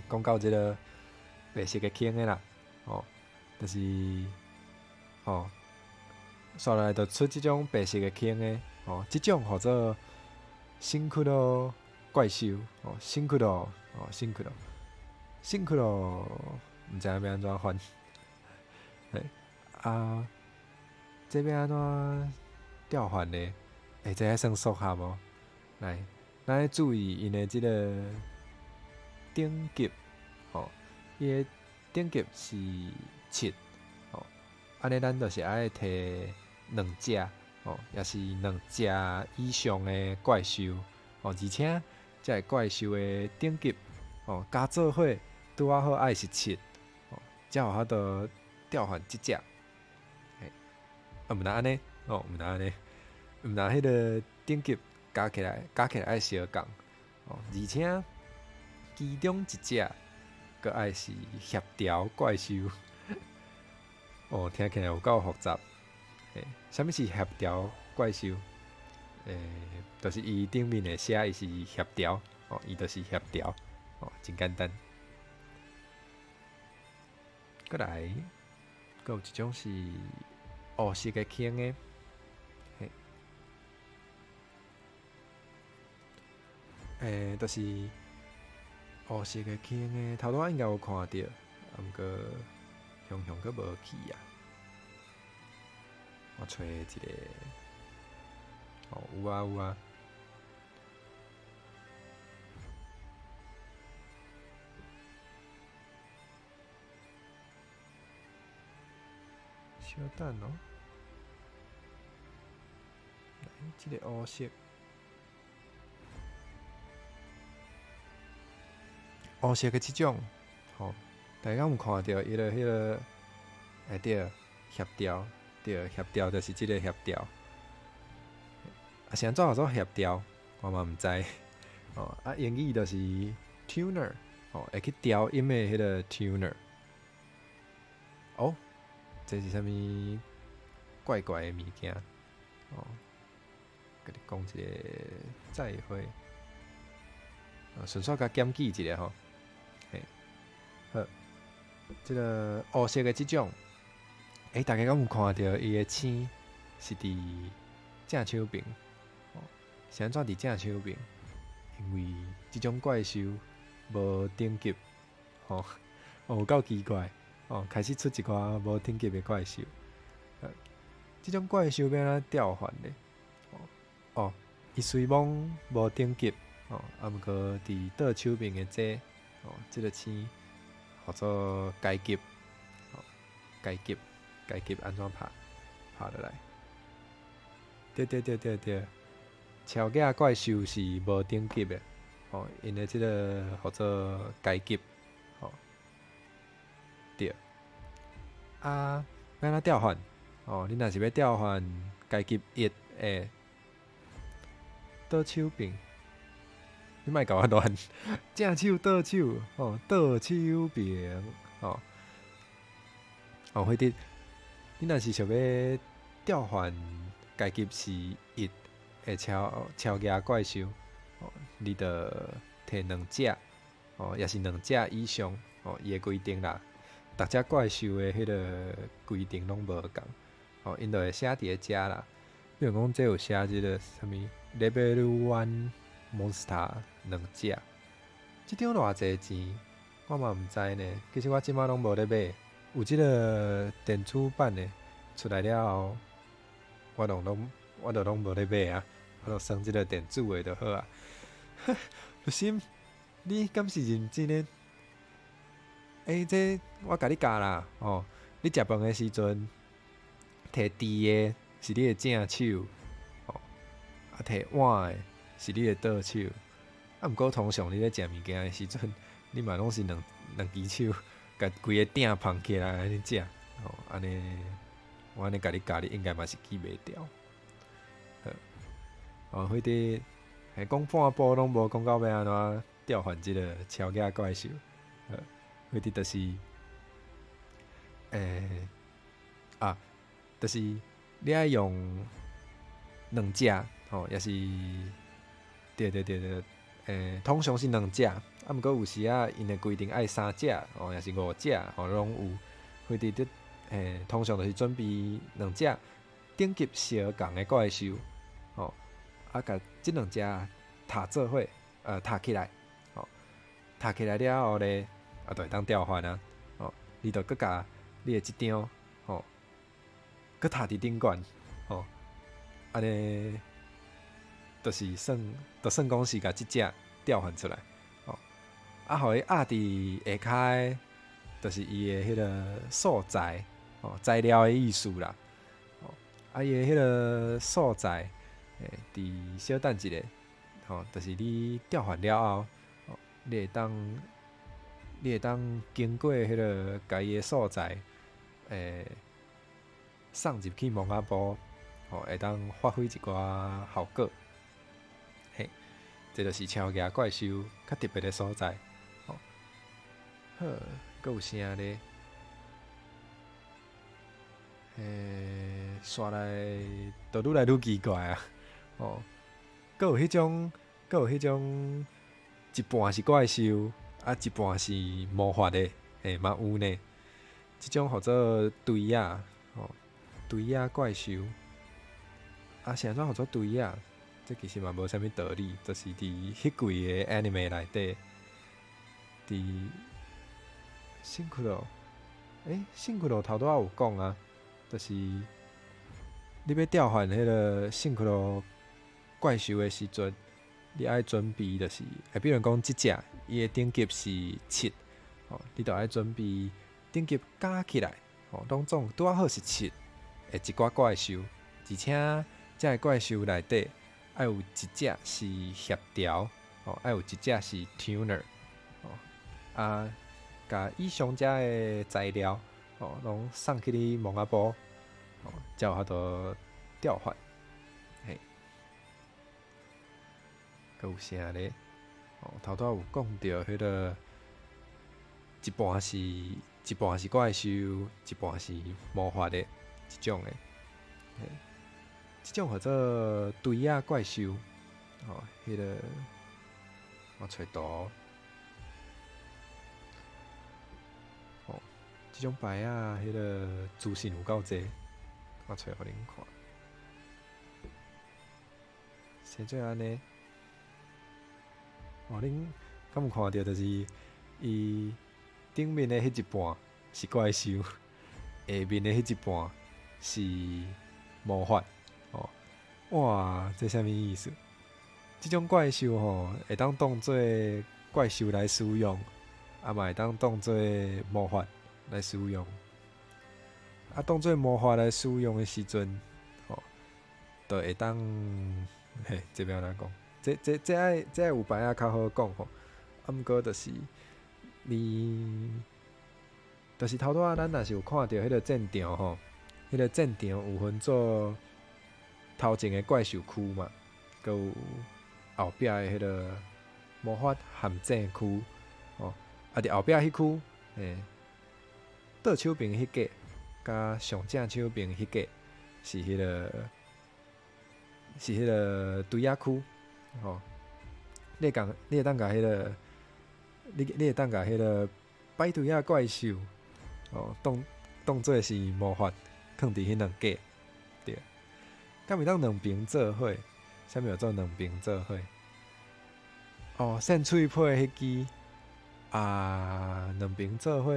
讲到即个白色的坑的啦，就是刷来就出即种白色的坑的，即种叫做辛苦咯怪兽，辛苦咯，毋知要安怎翻？这要安怎调换呢？这还算适合无？来，咱要注意因的即个等级，吼，伊的等级是7，吼，安尼咱就是爱摕2只，吼，也是2只以上的怪兽，吼，而且这个怪兽的等级，吼，加做伙拄啊好爱是7，吼，才有法度调换即只，毋若安尼，吼，毋若安尼，毋若迄个等级加起来爱相共，吼，而且其中一只阁爱是协调怪兽，哦，听起来有够复杂。啥物是协调怪兽？就是伊顶面的写伊是协调，哦，伊就是协调，哦，真简单。过来，阁有一种是黑色的坑的，就是黑色的坑的，头拄仔应该有看到，毋过雄阁无去啊。我找一个，哦，有啊有啊。稍等哦，来，即个黑色，黑色的即种，吼，大家有看到伊个迄个，对，协调，对，协调就是即个协调。啊，是安怎叫做协调？我嘛毋知。哦，啊，英语就是 tuner， 哦，会去调音的迄个 tuner。哦，这是啥物怪怪的物件？哦，甲你讲一个再会。顺续甲检记一下吼。嘿，好，即个黑色的即种，大家敢有看到伊的星是伫正手边？哦，是安怎伫正手边？因为即种怪兽无等级，吼，有够奇怪，哦，开始出一寡无等级的怪兽。即种怪兽要安怎调换呢？哦，伊虽然无等级，哦，啊，毋过伫倒手边的这，哦，即个星叫做阶级，哦，阶级安怎拍落来？对，超架怪兽是无等级的，哦，因的即个叫做阶级，哦，对。啊，要安怎调换？哦，你若是要调换阶级1的倒手柄，你莫甲我乱，正手倒手，哦，倒手柄，哦，哦，或者你若是想要调换阶级是1的超架怪兽，哦，你着摕2只，哦，也是2只以上，哦，伊的规定啦。逐只怪兽的迄个规定拢无共，哦，因就会写伫咧遮啦。比如讲，这有写即个啥物 Level 1 Monster 2只，即张偌济钱，我嘛毋知呢。其实我即摆拢无咧买，有即个电子版的出来了后，我就拢无咧买啊，我就算即个电子的就好啊。不心，你敢是认真的？这我甲你教啦，哦，你食饭的时阵，摕箸的是你的正手，哦，啊，摕碗的是你的倒手。啊，毋过通常你咧食物件的时阵，你嘛拢是两只手，甲规个鼎捧起来安尼食，哦，安尼我安尼甲你教，你应该嘛是记袂牢。哦，迄个讲半部拢无讲到要安怎调换即个超架怪兽。迄啲就是，就是你爱用2只，吼，也是对，通常是2只，啊，毋过有时啊，因的规定爱3只，哦，也是5只，吼，拢有。或者伫通常就是准备2只等级相共的怪兽，吼，啊，甲即2只塔做伙，塔起来，吼，塔起来了后咧。啊，就会当调换啊！哦，你着搁甲你的即张，吼，搁踏伫顶悬，吼，安尼就是算讲是甲即只调换出来，哦，啊，互伊压伫下骹，就是伊的迄个所在，哦，材料的意思啦，哦，啊，伊的迄个所在，伫小等一下，吼，就是你调换了后，哦，你会当经过迄个家己的所在，送入去蒙阿波，吼，会当发挥一寡效果。嘿，这就是超牙怪兽较特别的所在。吼，好，搁有啥呢？刷来都愈来愈奇怪啊！哦，搁有迄种，一半是怪兽，啊一半是魔法的，嘛有呢。即种叫做对仔，吼，对仔怪兽，啊是安怎叫做对仔？这其实嘛无啥物道理，就是伫迄季的 anime 内底，伫辛苦咯，辛苦咯头拄仔有讲啊，就是你要调换迄个辛苦咯怪兽的时阵，你爱准备就是，比如讲即只伊的等级是7，哦，你著爱准备等级加起来，哦，拢总拄仔好是7的一寡怪兽，而且这个怪兽内底爱有一只是协调，哦，爱有一只是 tuner， 哦，啊，甲以上遮的材料，哦，拢送去你蒙阿波，哦，才有法度调换，嘿，佮有啥咧？哦，头拄有讲到迄个一半是怪兽，一半是魔法的即种诶，即种叫做对仔怪兽，哦，迄个我找图，哦，即种牌啊，迄个资讯有够济，我找互恁看。先做安尼，哦，恁敢有看到？就是伊顶面的迄一半是怪兽，下面的迄一半是魔法。哦，哇，这啥物意思？即种怪兽吼，会当当做怪兽来使用，啊嘛会当当做魔法来使用。啊，当做魔法来使用的时阵，吼，就会当，嘿，这边哪讲？这爱有牌仔较好讲吼。啊，毋过就是你，就是头拄仔咱若是有看到迄个战场吼，迄个战场有分做头前的怪兽区嘛，佮有后壁的迄个魔法陷阱区，哦，啊伫后壁迄区，倒手边迄格，甲上正手边迄格是迄个对仔区，吼，你会当甲迄个，你会当甲迄个摆对仔怪兽，哦，当做是魔法，放伫迄两格，对。敢会当两边做伙？啥物叫做两边做伙？哦，扇喙皮迄支啊，两边做伙，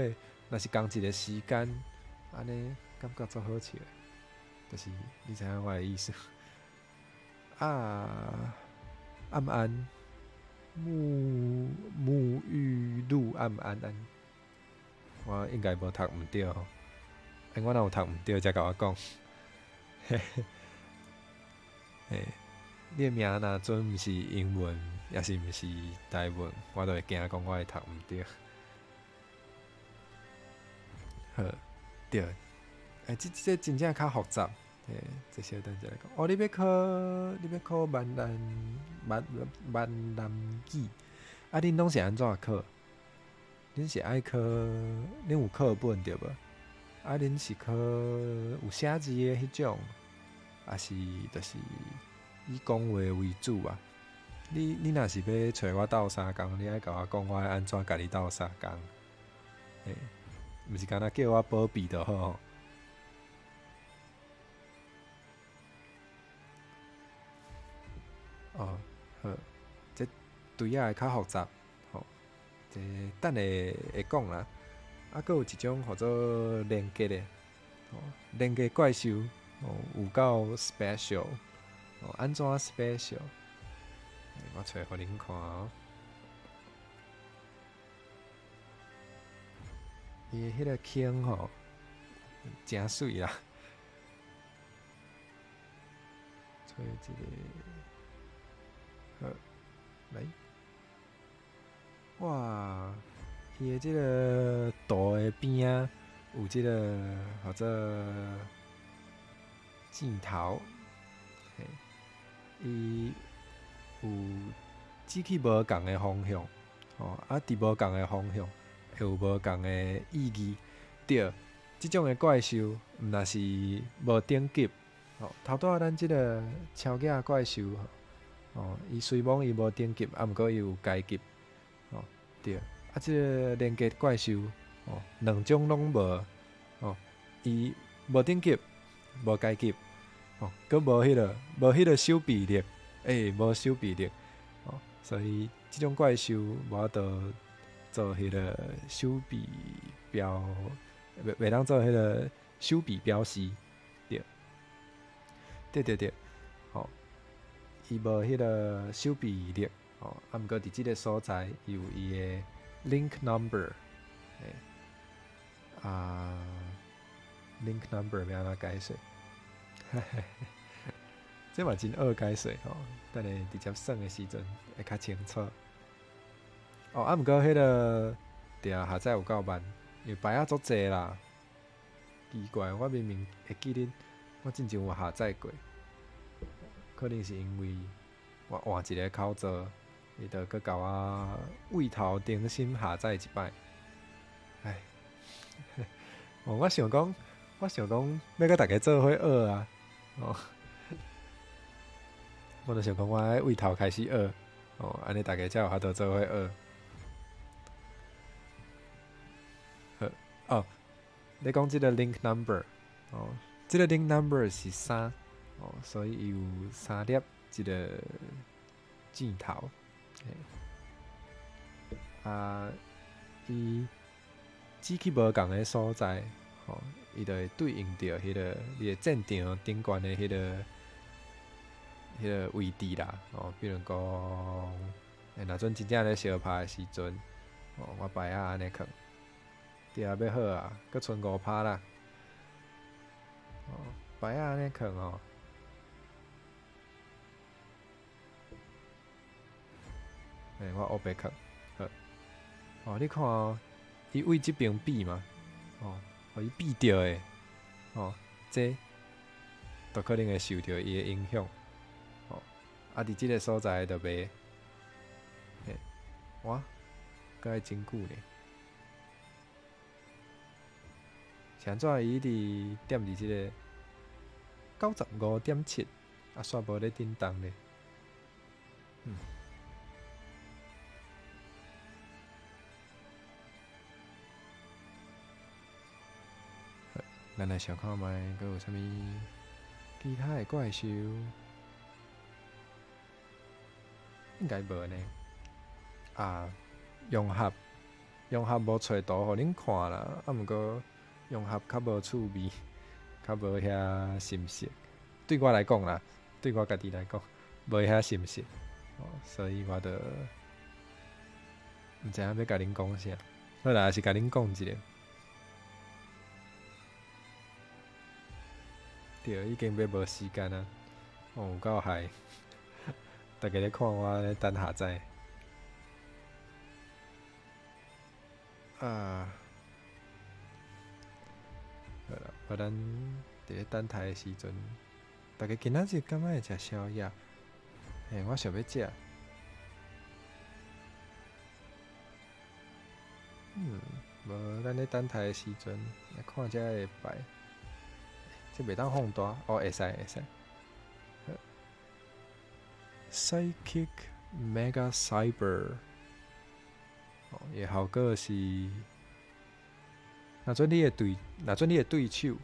若是同一个时间，安尼感觉足好笑的。就是你知影我的意思？啊，暗安沐浴露暗安，我应该无读毋对吼。我若有读毋对，才甲我讲。你的名若准毋是英文，也是毋是台文，我就会惊讲我会读毋对。好，对，这真正较复杂，这小等下来讲。哦，你要考闽南语，啊，恁拢是安怎考？恁是爱考，恁有课本对无？啊，恁是考有写字的迄种，还是就是以讲话为主啊？你若是要找我斗相共，你爱甲我讲，我爱安怎甲你斗相共？毋是干那叫我保庇就好吼。哦，好，这对仔会较复杂，吼，这等下会讲啦。啊，佮有一种叫做连结的，哦，连结怪兽，哦，有够 special，哦，安怎 special？我找互恁看哦。伊的迄个腔吼，真水啦。找一个，好，来，哇，伊的即个图的边啊，有即个或者箭头，伊有指去无共的方向，伫无共的方向，会有无共的意义。对，即种的怪兽，毋若是无等级。头拄仔咱即个超级怪兽，伊虽讲伊无等级，毋过伊有阶级。对，即个连结怪兽，两种拢无，伊无等级，无阶级，佮无迄个手臂力，无手臂力，所以即种怪兽无法度做迄个手臂标，袂当做迄个手臂标识，对，伊无迄个手臂力，毋过伫即个所在有伊的 link number， link number 要安怎解说？这嘛真好解说吼，等下直接算的时阵会较清楚。毋过迄个对啊，下载有够慢，因为牌仔足济啦。奇怪，我明明会记恁，我之前有下载过，可能是因为我换一个口座，伊就搁甲我为头重新下载一摆。唉，我想讲要甲大家做伙学啊，我就想讲我爱为头开始学，安尼大家才有法度做伙学。你讲即个 link number， 即个 link number 是3，所以伊有3粒即个箭头，伊指去无共的所在，伊就会对应着迄个你的战场顶悬的迄个位置啦，比如讲，若阵真正咧相拍的时阵，我牌仔安尼囥。对啊，要好啊，阁剩5拍啦。牌仔安尼囥我黑白囥，好。你看伊为即边比嘛，互伊比着的，这都可能会受到伊的影响，伫即个所在就袂，哇，阁爱真久呢。像怎伊伫踮伫即个95.7，煞无咧叮当咧。咱来想看觅，阁有啥物其他的怪兽？应该无呢。融合无找图互恁看啦，毋过。融合较无趣味，较无遐深色。对我来讲啦，对我家己来讲，无遐深色，所以我就毋知影要甲恁讲啥。好啦，还是甲恁讲一个。对，已经要无时间啊，有够害。大家咧看我咧等下载。好啦，咱伫咧等待的时阵，大家今仔日敢若会食宵夜？我想要食。无咱咧等待的时阵来看遮个牌，这袂当放大，会使。Psychic Mega Cyber，伊的效果是。若准你的对手，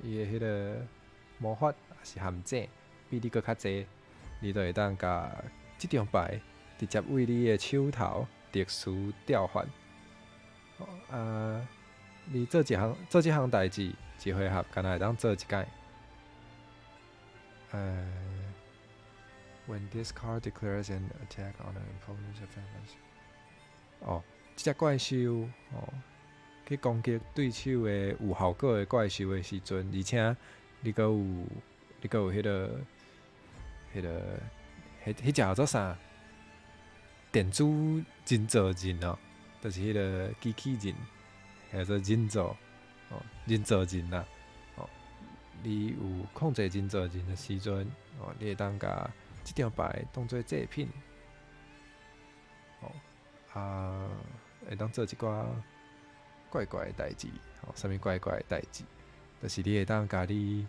伊的迄个魔法是陷阱，比你搁较济，你就会当甲即张牌直接为你的手头特殊调换。你做即项代志，一回合敢若会当做一摆。When this card declares an attack on an opponent's offense， 哦，这只怪兽哦，去攻击对手的有效果的怪兽的时阵，而且你阁有迄个迄只叫做啥？电子人造人哦，就是迄个机器人，叫做人造哦，人造人啦。哦，你有控制人造人的时阵，哦，你会当甲即张牌当做祭品，哦会当做一寡怪怪的代志，哦，啥物怪怪的代志，就是你会当甲你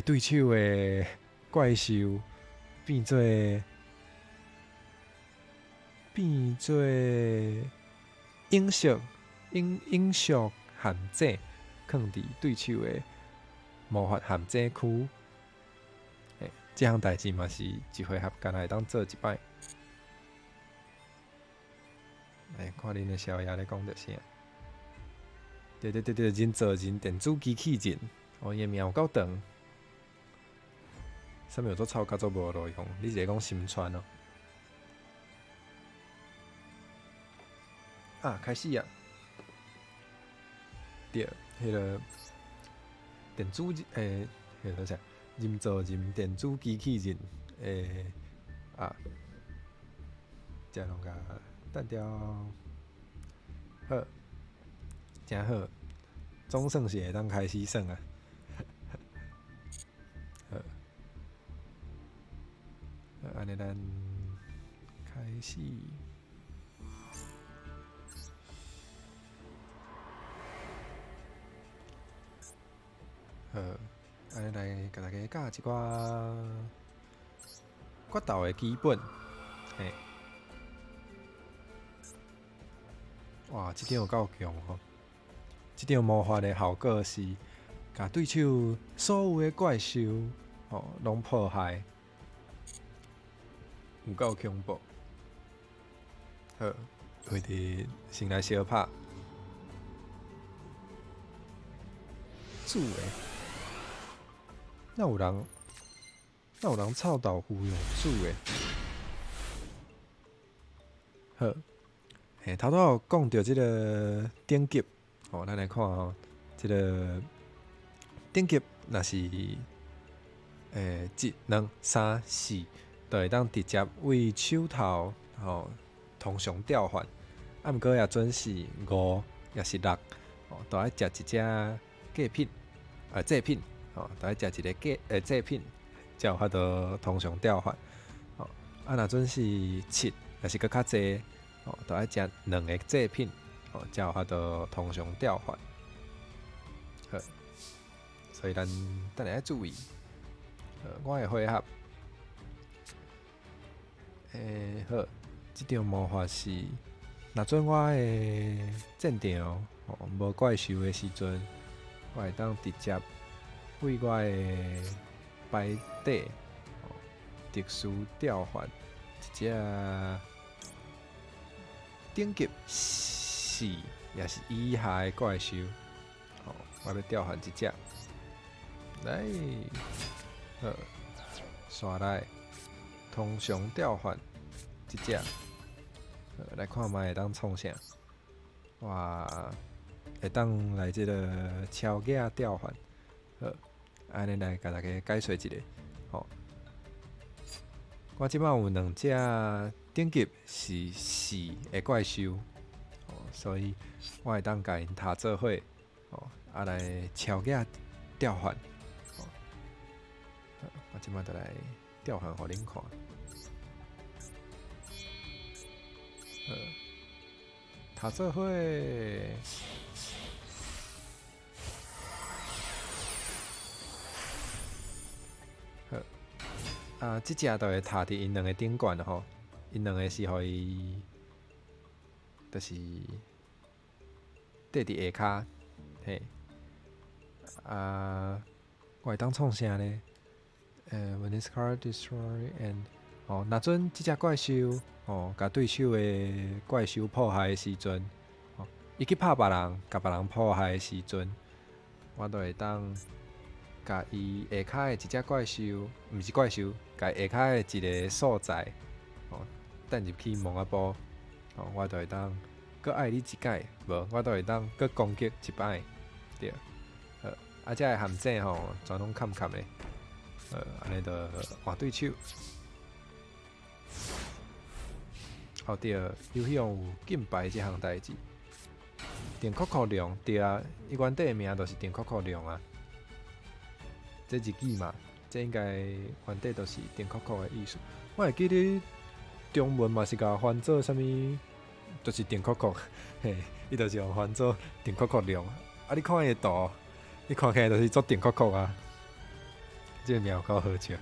对手的怪兽变做影响陷阱，放伫对手的魔法陷阱区。这项代志嘛是一回合干会当做一摆。来看恁的小爷咧讲着啥？对，人造人电子机器人，哦，伊的名有够长。啥物有做草较做无路用？你是讲心川哦？啊，开始啊！对，迄个电子迄个啥？人造人电子机器人这拢甲单调好，真好，总算是会当开始算啊！好，安尼咱开始。好，安尼来甲大家教一寡决斗的基本，嘿，哇，这张有够强吼！这张魔法的效果是，甲对手所有的怪兽哦，拢破坏，有够恐怖。好，为伫先来小拍，煮的。那有人臭豆腐用煮的？好，头拄有讲到即个顶级，哦，咱来看哦，即个顶级若是1、2、3、4，就会当直接为手头通常调换。啊，毋过也准是5，也是6，哦，都爱食一只祭品，祭品。哦，都爱食一个祭品，才有法度通常调换。哦，啊，若准是7，也是搁较济，哦，都爱食2个祭品，哦，才有法度通常调换。好，所以咱等下要注意。我的回合，好，这张魔法是，若准我的战场无怪兽的时阵，我会当直接。为我的牌底特殊调换一只顶级4也是以下的怪兽，我要调换一只，来，好，刷来，通常调换一只，来看卖会当创啥？哇，会当来这个超价调换，好。安尼来甲大家解说一下，我即摆有2只顶级是4的怪兽，所以我会当甲因塔做伙，来超价调换，我即摆就来调换互恁看，塔做伙。即只就会踏伫因2个顶管吼，因2个是互伊，就是缀伫下骹，嘿，我会当创啥呢？When this card destroy and 若准即只怪兽甲对手的怪兽破坏的时阵，伊去拍别人，甲别人破坏的时阵，我就会当甲伊下骹的一只怪兽，毋是怪兽，甲下骹的一个所在，等入去蒙阿波，我就会当搁爱你一解，无我就会当搁攻击一摆，对。啊，遮个陷阱全拢坎坎的，安尼就换对手。对，游戏王有禁牌即项代志。电酷酷龙，对啊，伊原底的名就是电酷酷龙啊。这日语嘛，这应该原底就是电酷酷的意思。我会记得中文嘛是甲翻做啥物，就是电酷酷，嘿，伊就是用翻做电酷酷龙。啊，你看伊的图，你看起来就是做电酷酷啊。这个名有够好笑。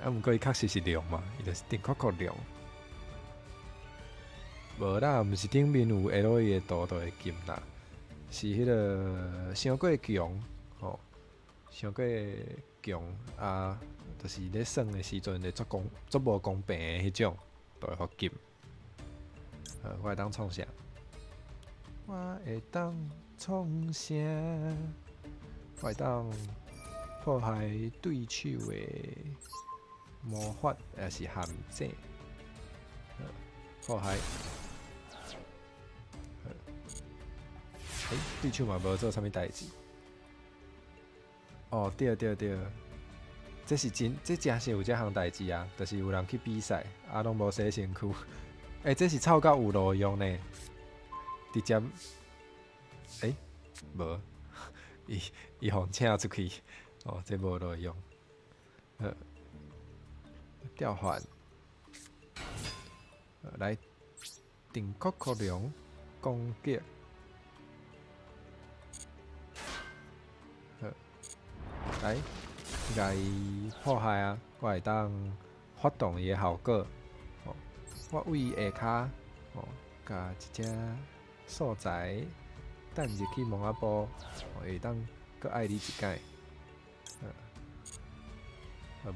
啊，毋过伊确实是龙嘛，伊就是电酷酷龙。无啦，毋是顶面有 LE 的图就会禁啦，是迄个伤过强，伤过强啊，就是咧耍的时阵咧足无公平的迄种，就会互禁。我会当创啥？我会当创啥？我会当破坏对手的魔法，也是陷阱，破坏。对手嘛无做啥物代志。对，这真是有这项代志啊！就是有人去比赛，拢无洗身躯。这是臭到有路用呢。直接，无，伊互请出去，这无路用。调换，来，电酷酷龙攻击。来，甲伊破坏啊！我会当发动伊的效果。我为下骹，甲一只所在等入去蒙阿波，会当搁爱你一解。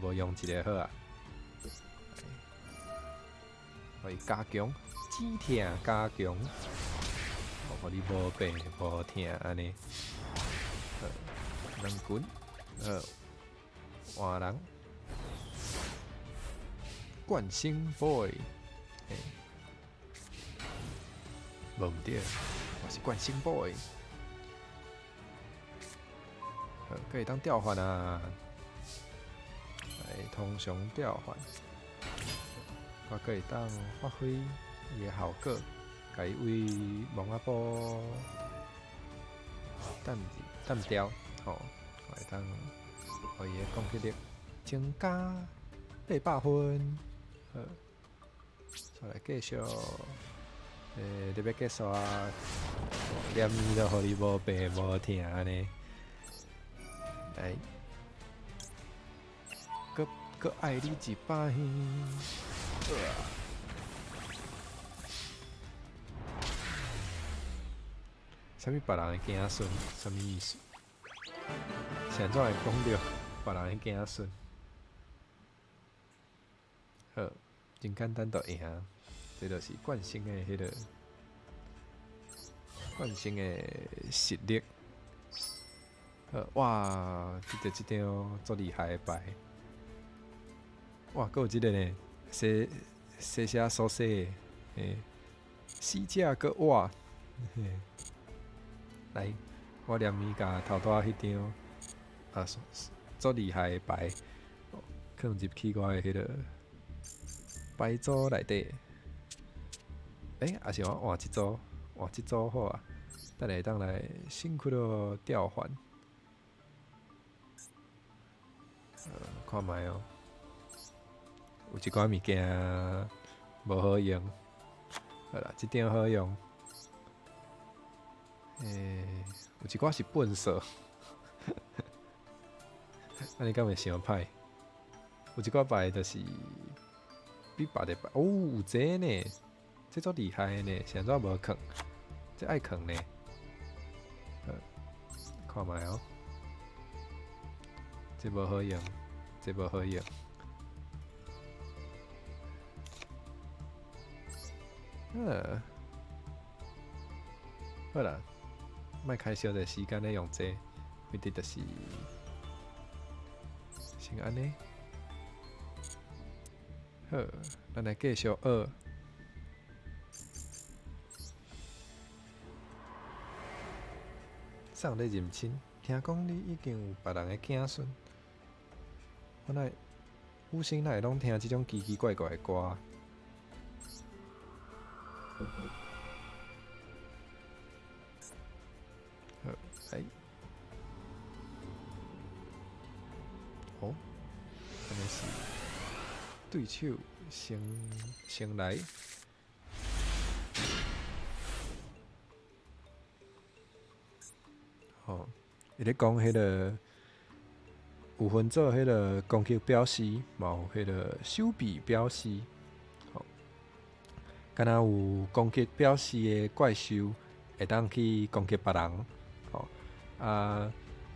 无用一个好啊！互伊加强，止痛加强，互你无病无痛安尼。两拳。换人，冠星 boy， 无毋对，我是冠星 boy， 可以当调换啊，来通常调换，我可以当发挥伊的效果，甲伊为蒙阿波淡掉，我会当。互伊的攻击力增加800分，再来继续，你要结束啊？念伊就互你无病无痛安尼，来，搁爱你一摆，啥物别人的子孙？啥物意思？现在会讲着？别人的子孙，好，真简单就赢，这就是惯性的迄个惯性的实力。哇，这张足厉害的牌，哇，还有这个呢，写手写的，四只个哇，来，我念伊甲头拄迄张足厉害的牌，放入去我的迄个牌组内底。还是我换一组好啊。等下当来辛苦的调换。看卖哦，有一寡物件无好用。好啦，这张好用。有一寡是笨色。安尼敢会伤歹？有一寡牌就是比别的牌有这呢，这足厉害的呢，现在无藏，这爱藏呢。看卖哦，这无好用，这无好用。好啦，莫开小个时间咧用这，目的就是先安尼。好，咱来继续学。啥咧认亲？听讲你已经有别人的子孙，我哪有心哪会拢听即种奇奇怪怪的歌？好，来，哦，安尼是对手先来。吼，伊咧讲迄个有分做迄个攻击表示，嘛有迄个守备表示。吼，敢若有攻击表示的怪兽会当去攻击别人。吼，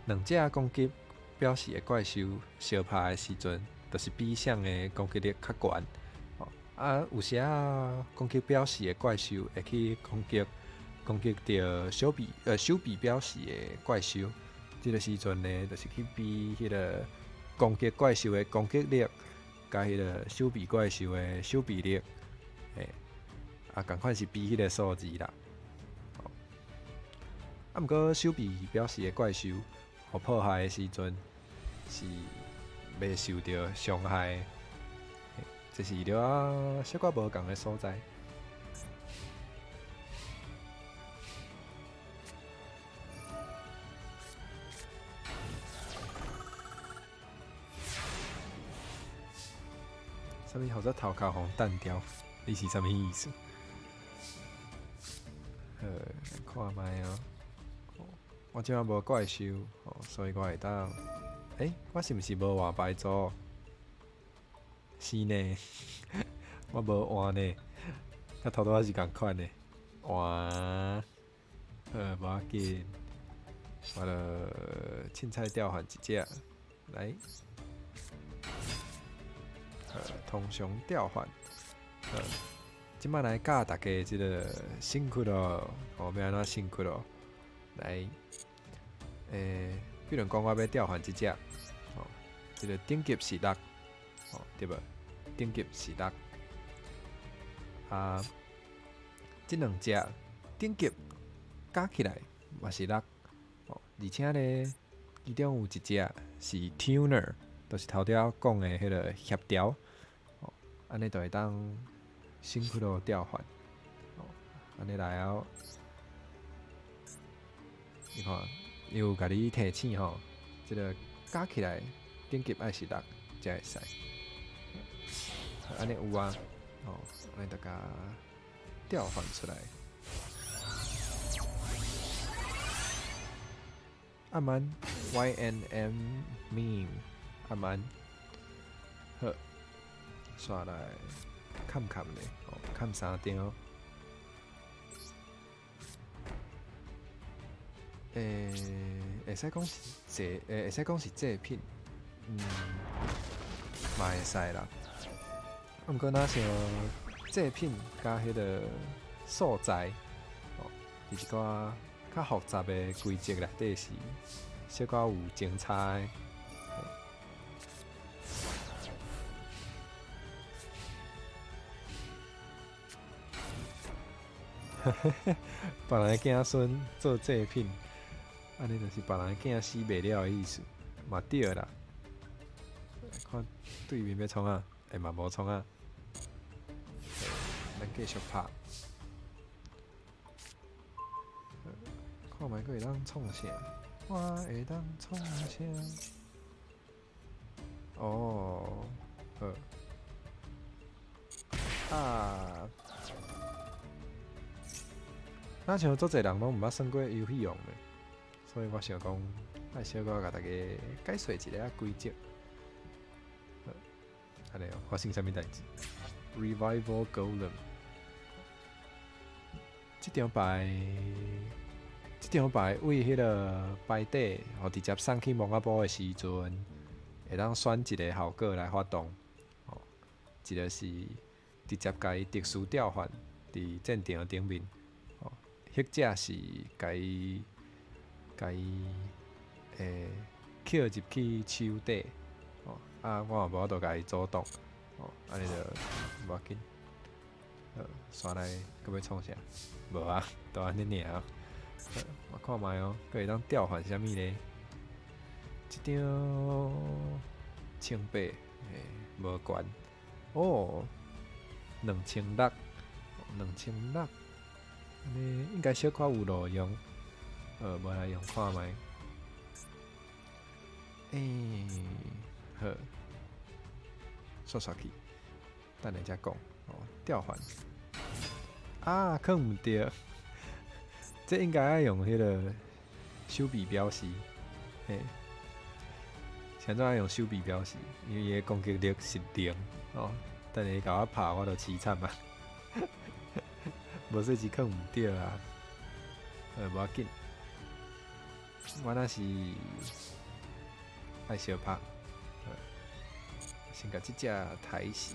两只攻击表示的怪兽相拍的时阵，就是比上的攻击力较悬。吼，有时攻击表示的怪兽会去攻击到守备表示的怪兽，这个时阵呢，就是去比迄个攻击怪兽的攻击力，甲迄个守备怪兽的守备力，共款是比迄个数字啦。毋过守备表示的怪兽，互破坏的时阵是袂受到伤害的，这是了小可无共的所在。啥物？或者头壳互弹掉？你是啥物意思？看卖哦。我即摆无怪兽，所以我会当。我是毋是无换牌组？是呢，我无换呢，甲头拄仔是共款的。换，无要紧，我著凊彩调换一只来。通常调换。即摆来教大家即个辛苦咯，要安怎辛苦咯？来，比如讲我要调换即只，即个等级是6，对无？等级是6，即两只等级加起来嘛是6，而且咧，其中有一只是 tuner， 就是头拄仔讲的迄个协调，安尼就会当辛苦咯调换，安尼来后，你看，伊有甲你提醒吼，即个加起来等级爱是6才会使，安尼有啊，安尼大家调换出来。阿曼 YNM meme 阿曼，好，刷来看咧，看3张。会使讲是会使讲是祭品，嘛会使啦。毋过若像祭品甲迄个素材，伫一寡较复杂的规则内底是小可有精差的。别人的子孙做祭品，安尼就是别人的囝死袂了的意思，嘛对啦。看对面要创啊，嘛无创啊。咱继续拍，看卖佫会当创啥？我会当创啥？哦，好。咱像做侪人拢毋捌算过游戏王的，所以我想讲，爱小可甲大家解说一下规则。安尼发生啥物代志 ？Revival Golem， 这张牌为迄个牌底，互直接送去蒙阿波的时阵，会当选一个效果来发动。一个是直接甲伊特殊调换伫战场顶面。或者是甲伊扣入去手底，啊，我也无法度甲伊阻挡，哦，安尼就无要紧。刷来搁要创啥？无啊，都安尼尔。我看卖哦，搁会当调换啥物呢？一张1,800，无悬。哦，2600，安尼应该小可有路用。无来用看卖。好，刷去，等下再讲。哦，调换。啊，可唔对，这应该要用迄个手臂表示。嘿，现在要用手臂表示，因为伊的攻击力是0。哦，等下甲我拍，我就凄惨啊！无说是可唔对啊。无要紧。我若是爱小拍，先甲即只抬死。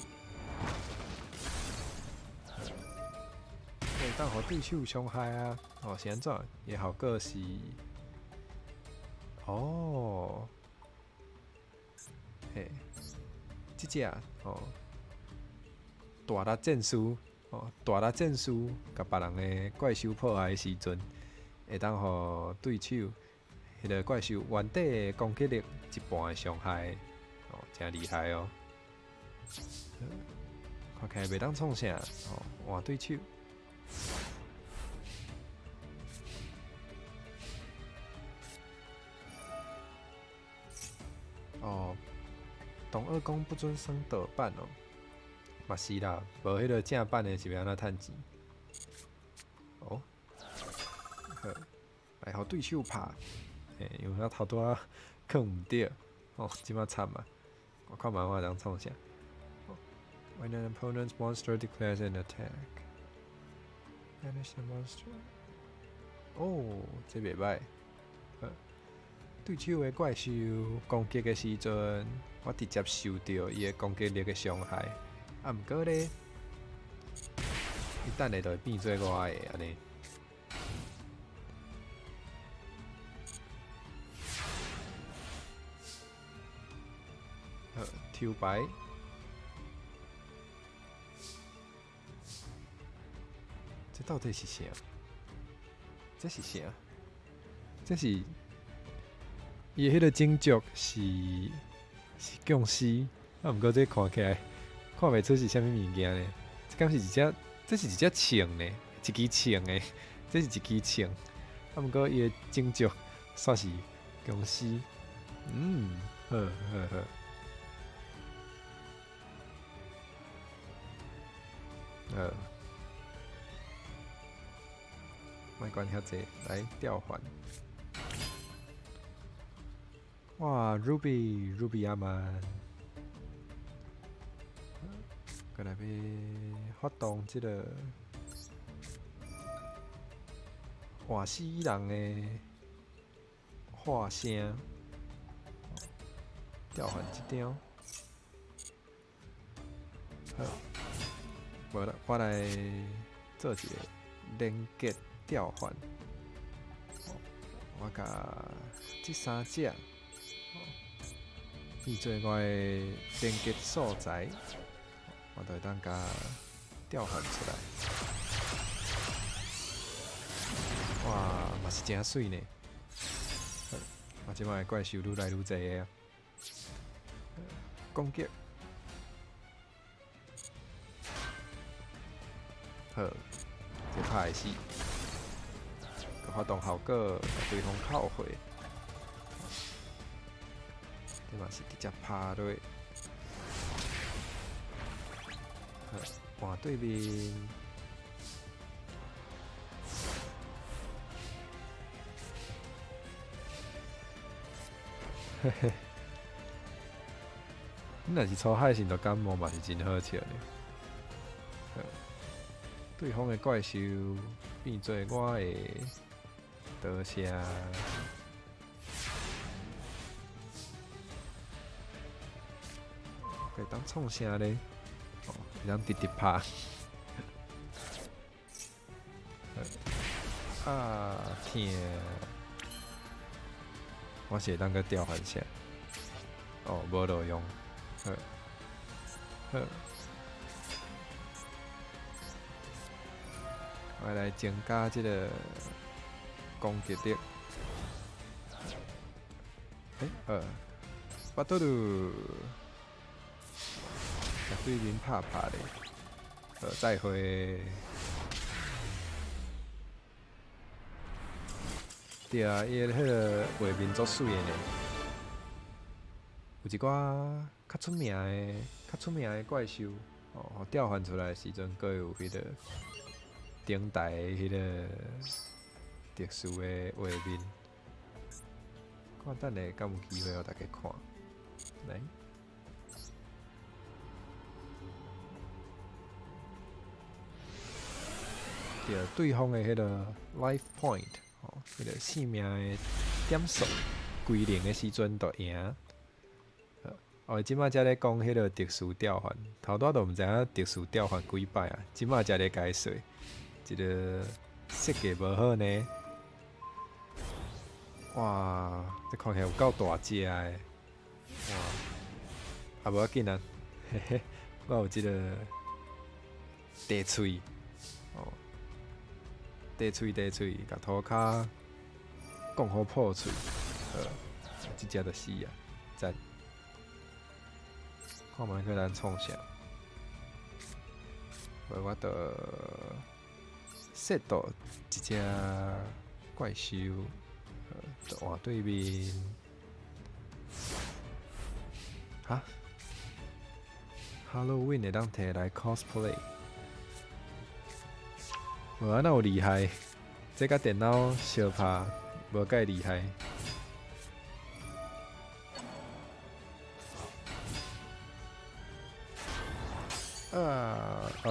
会当互对手伤害啊！哦，是安怎？伊效果是哦，嘿，即只哦，大力战术哦，大力战术，甲别人的怪兽破坏的时阵，会当互对手迄个怪兽原底的攻击力一半的伤害，哦，真厉害哦！看起来袂当创啥哦，换对手。哦，东二宫不准升德版哦，嘛是啦，无迄个正版的是要安怎趁钱？哦，好，来互对手拍，因为我头拄仔放唔对，哦，即马惨啊！我看漫画当创啥？When an opponent's monster declares an attack, banish the monster. 哦，这袂歹。对手的怪兽攻击的时阵，我直接受到伊的攻击力的伤害。啊，毋过咧，伊等下就会变做我的安尼。抽牌。这到底是啥？这是啥？这是伊迄个警局是僵尸，啊，毋过这看起来看袂出是啥物物件呢？这敢是一只？这是一只枪呢？一支枪的，这是一支枪。啊，毋过伊的警局煞是僵尸。好。莫管遐济，来调换。哇 ，Ruby 阿曼，过来要发动这个活死人的化声，调换一张。好，无啦，我来做一个连结调换。我甲这3只。变做我的连接所在，我就会当甲调换出来。哇，嘛是真水呢！我即摆怪兽愈来愈侪个啊！攻击，好，这拍会死，发动效果，对方扣回。这嘛是直接拍落，换对面，嘿嘿，你若是抽海神，就感冒嘛是真好笑呢。对方的怪兽变做我的刀声。会当创啥咧？哦，会当直直拍。啊天！我是会当个调换下。哦，无路用。好，好，我来增加这个攻击力。巴多鲁，甲对面拍拍咧，再会。对啊，伊个迄个画面足水的呢。有一寡较出名的怪兽，调换出来的时阵，佫有迄个顶台的迄个特殊的画面。看等下敢有机会互大家看，来。对方的迄个 life point， 迄个生命的点数归零的时阵就赢。即摆才咧讲迄个特殊调换，头拄都毋知影特殊调换几摆啊，即摆才咧解说，一个设计无好呢。哇，这看起来有够大只的，哇！啊，无要紧啊，嘿嘿，我有即个地喙，地喙，甲涂骹讲好破喙，即只就死啊，赞！看卖去咱创啥？我着set 到一只怪兽，就换对面。哈 ？Halloween 会当摕来 cosplay， 无安那有厉害？这甲电脑相拍无介厉害。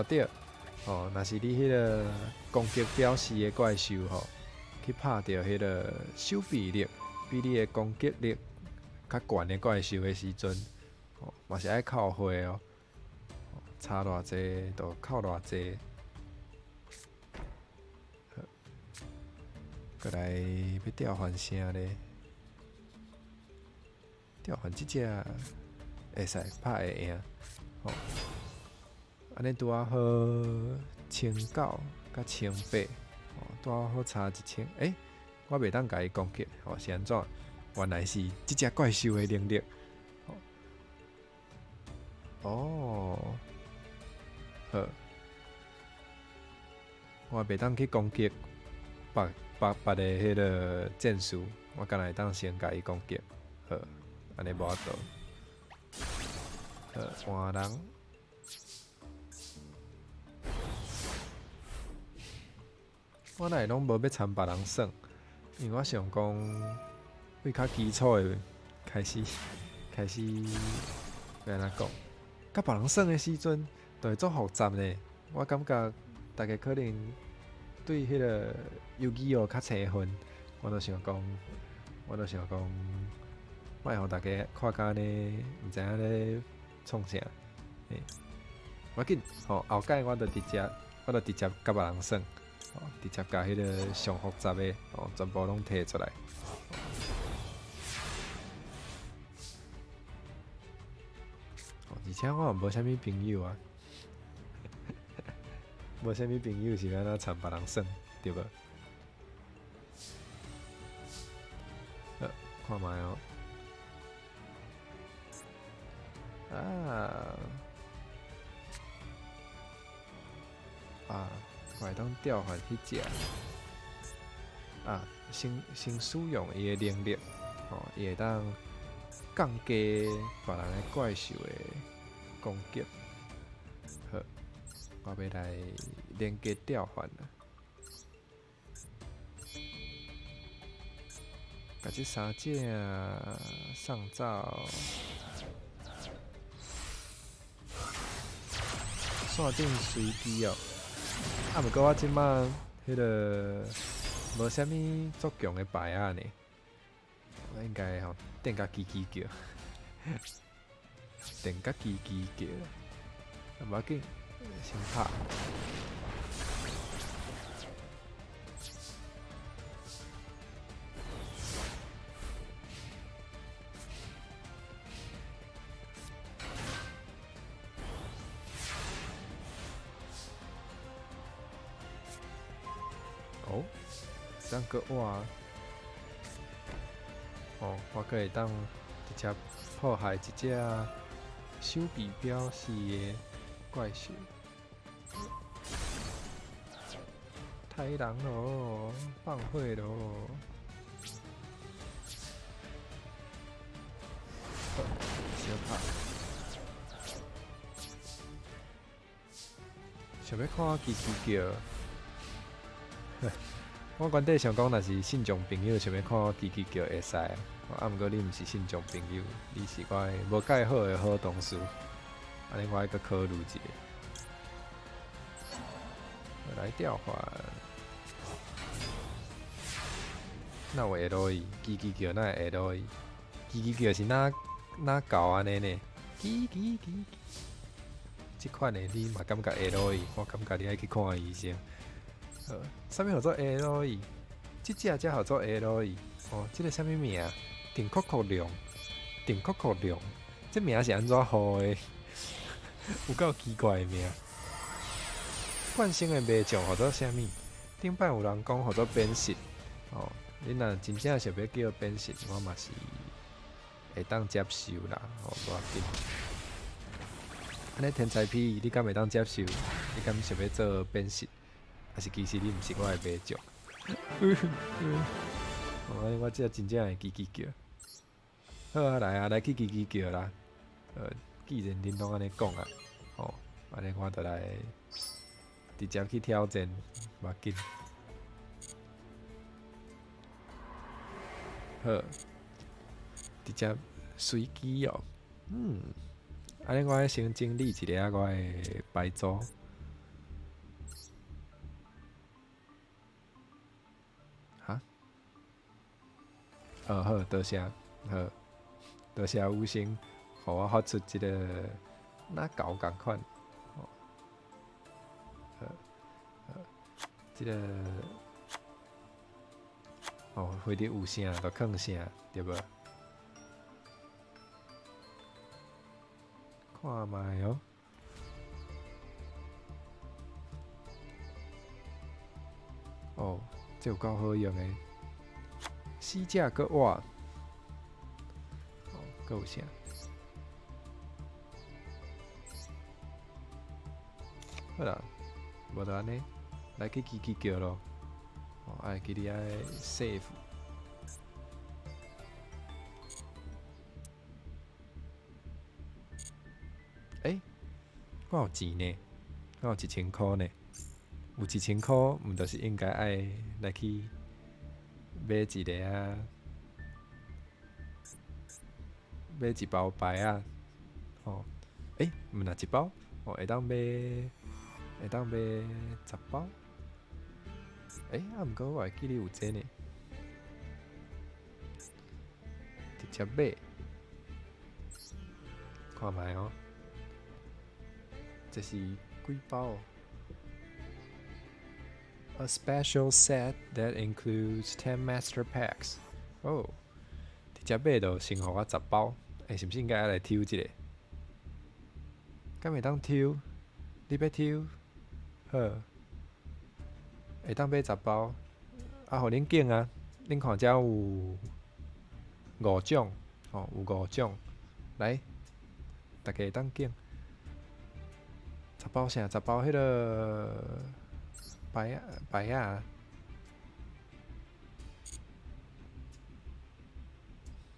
对，若是你迄个攻击表示的怪兽去拍到迄个守备力比你的攻击力较悬的怪兽的时阵，嘛是爱扣血哦。差偌济就扣偌济。过来要调换啥咧？调换即只会使拍会赢。安尼拄啊好1900甲1800，拄啊好差1000。我袂当甲伊攻击，是安怎？原来是即只怪兽的能力。好，我袂当去攻击别的迄个战士，我敢若会当先甲伊攻击。好，安尼无法度。换人。我哪会拢无要参别人耍，因为我想讲，为较基础的开始要安怎讲？甲别人耍的时阵，就会足复杂呢。我感觉大家可能对迄个游戏较青分，我就想讲，莫互大家看甲呢，毋知影咧创啥。无要紧，后摆我就直接甲别人耍。直接甲迄个上复杂的全部拢摕出来。而且我也无啥物朋友啊，无啥物朋友是安怎参别人耍，对无？看卖哦。我会当调换迄只先使用伊的能力，伊会当降低别人的怪兽的攻击。好，我要来连接调换啦。把这三只上灶，线顶随机哦。毋过我即摆迄个无啥物足强的牌啊呢，我应该电甲叽叽叫，电甲叽叽叫，无要紧，先拍。当个哇，哦，我可以当直接破坏一只手臂表示的怪兽。太人咯，放火咯！小拍，想要看叽叽叫。我原底想讲，若是信众朋友想要看叽叽叫会使，啊，毋过你毋是信众朋友，你是我的无介好的好同事，安尼我爱阁考虑一下。来调换，那有 LE， 叽叽叫那会 LE， 叽叽叫是哪搞安尼呢？叽叽叽，即款的你嘛感觉 LE， 我感觉你爱去看医生。啥物叫做 LE？ 即只才叫做 LE。哦，即个啥物名？定酷酷龙，定酷酷龙，这名是安怎号的？有够奇怪的名。惯性的卖相叫做啥物？顶摆有人讲叫做变色。哦，你若真正想要叫变色，我嘛是会当接受啦。哦，无要紧。安尼天才批，你敢会当接受？你敢想要做变色？还是其实你毋是我的卖相？哦，我这真正会叽叽叫。好啊，来啊，来去叽叽叫啦。既然恁拢安尼讲啊，哦，安尼我就来直接去挑战，无要紧。好，直接随机哦。安尼我先整理一下我的牌组。哈？好，多谢，好，多谢有心，互我发出一个哪搞共款。这个回伫有声就囥声，对无？看卖哦。哦，这有够好用诶！死者搁活，哦，搁有啥？好啦，无就安尼，来去叽叽叫咯。哦，爱记得爱 save。我有钱呢，我有1000块呢。有1000块，毋就是应该爱来去买一个买一包牌啊？哦，毋若一包，哦，会当买10包。毋过我会记你有这呢，直接买，看卖哦。这是几包？A special set that includes 10 master packs. 哦，直接买就先互我10包。是毋是应该来抽一个？敢会当抽？你要抽？好，会当买10包。啊，互恁拣啊！恁看遮有5种，哦，有5种。来，大家会当拣。10包啥？10包迄个牌啊！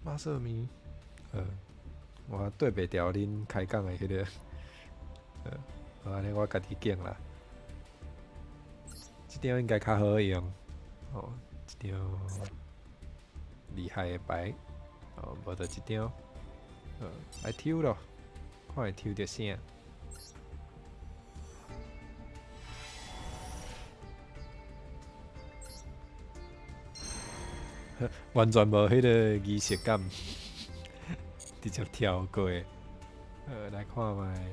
马瑟咪，我对袂调恁开讲的迄个，安尼我家己拣啦。这张应该较好用，哦，这张厉害的牌，哦，无就这张，来抽咯，看会抽到啥。完全无迄个仪式感，直接跳过。来看卖，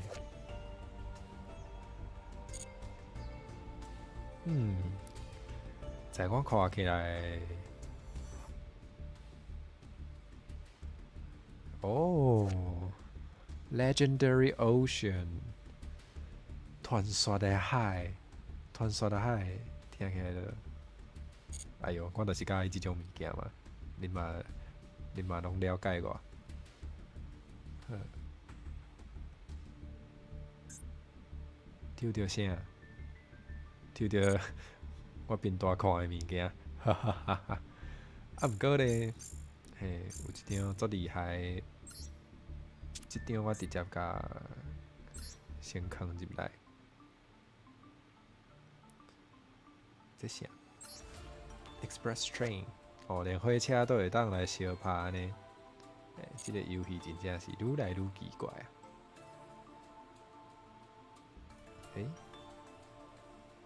在我看起来，哦 ，Legendary Ocean， 传说的海，听起来就哎哟，我就是介意即种物件嘛，恁嘛拢了解我。抽到啥？抽到我变大看的物件，哈哈哈哈！啊，毋过咧，嘿，有一张足厉害的，即张我直接甲先放入来。这啥 ？Express Train， 哦，连火车都会当来相拍呢。这个游戏真正是愈来愈奇怪啊！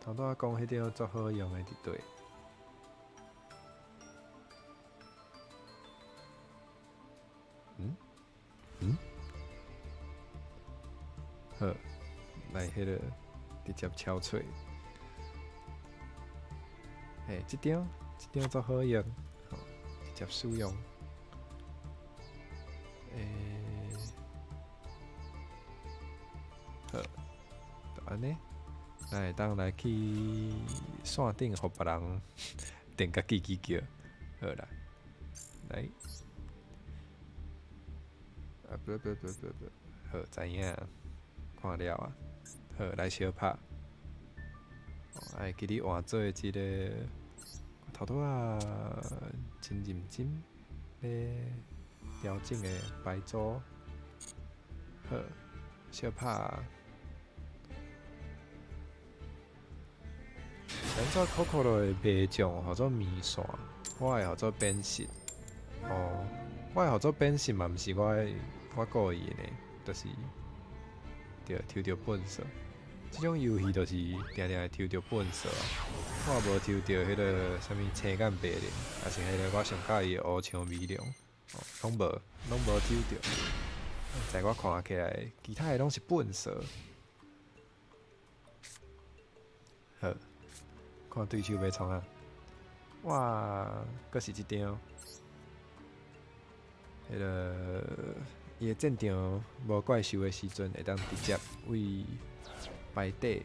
头拄仔讲迄张足好用的伫对？好，来迄个直接敲碎。即张足好用，直接使用。好，就安尼，咱会当来去线顶，互别人电甲叽叽叫，好啦，来，不，好，知影，看了啊，好，来相拍。记你换做一个头拄仔真认真咧调整的牌组，好，相拍。咱做 Coco 的卖种叫做面线，我会叫做变色。哦，我会叫做变色嘛，毋是我故意的呢，就是抽到本色。这种游戏就是定定会抽到本色，我无抽到迄个啥物青眼白灵，也是迄个我上介意的乌枪米龙，拢无抽到。在我看起来，其他的拢是本色。好，看对手要创啊！哇，阁是一张，迄个伊的战场无怪兽的时阵，会当直接为牌底，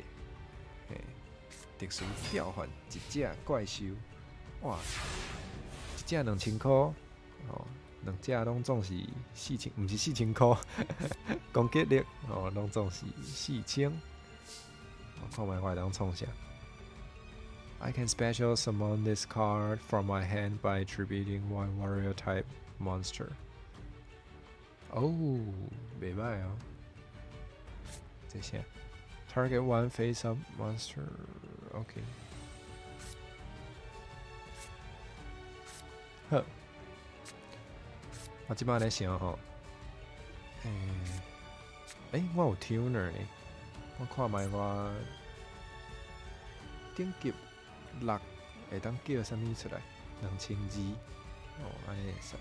特殊调换一只怪兽，哇，一只2000块，两只拢总是4000，毋是4000块，攻击力拢总是4000。我看卖我会当创啥 ？I can special summon this card from my hand by attributing one warrior type monster. 哦，袂歹哦，这啥？ Target one face-up monster. OK. 好，我即摆咧想吼，我有 tuner 呢，我看卖我顶级6会当叫啥物出来？2200，安尼会使。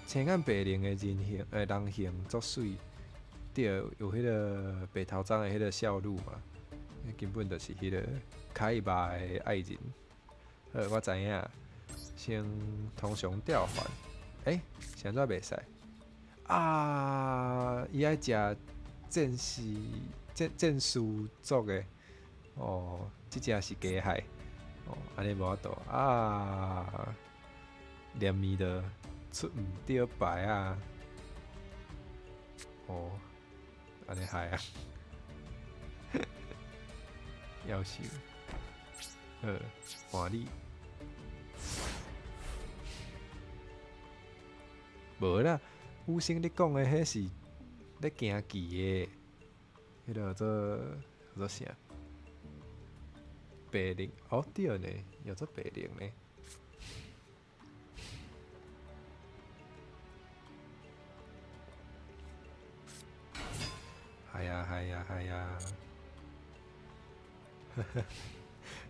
青眼白灵的人形足水。对，有迄个白头鬃的迄个笑露嘛，根本就是迄个凯巴的爱人。好，我知影，先通常调换，现在袂使啊！伊爱食剑士族的，即只是加害，安尼无法度啊！连咪的出毋对牌啊！安尼害啊！夭寿，换你。无啦，武生你讲的迄是咧行棋的，迄个叫做啥？白灵对呢，叫做白灵呢。系呀，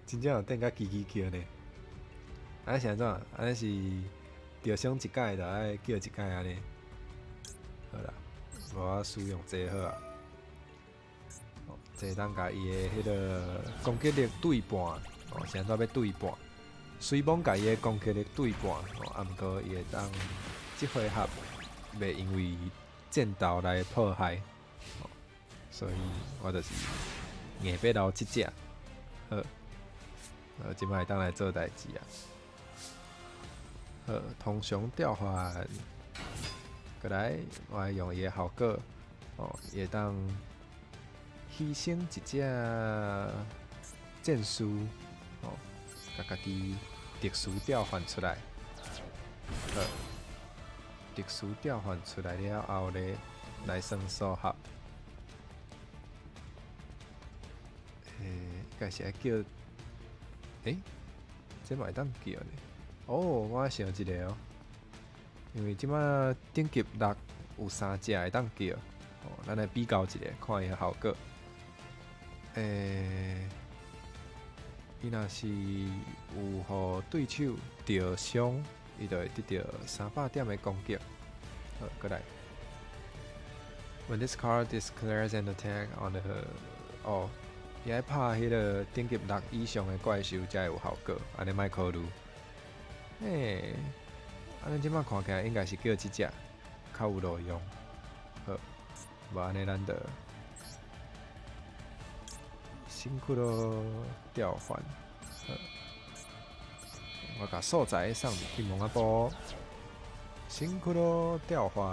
真正有等甲叽叽叫呢。安尼是安怎？安尼是着伤一届就爱叫一届安尼。好啦，无我使用这好啊。这当甲伊的迄个攻击力对半，是安怎要对半？虽讲甲伊的攻击力对半，毋过伊会当即回合袂因为战斗来破坏。所以我就是硬要留即只，好，即摆当来做代志啊。通常调换，过来我来用伊的效果，会当牺牲一只剑士，甲家己特殊调换出来。特殊调换出来了后咧，来算组合。应该是爱叫，这嘛会当叫呢？我想一个哦，因为即马顶级6有3只会当叫，咱来比较一下，看伊的效果。伊若是有互对手着伤，伊就会得到300点的攻击。过来。When this card declares an attack on the 伊爱拍迄个顶级6以上的怪兽才会有效果，安尼莫考虑。安尼即摆看起来应该是叫即只较有路用。好，无安尼咱就辛苦咯调换。我甲素材送入去蒙阿波，辛苦咯调换。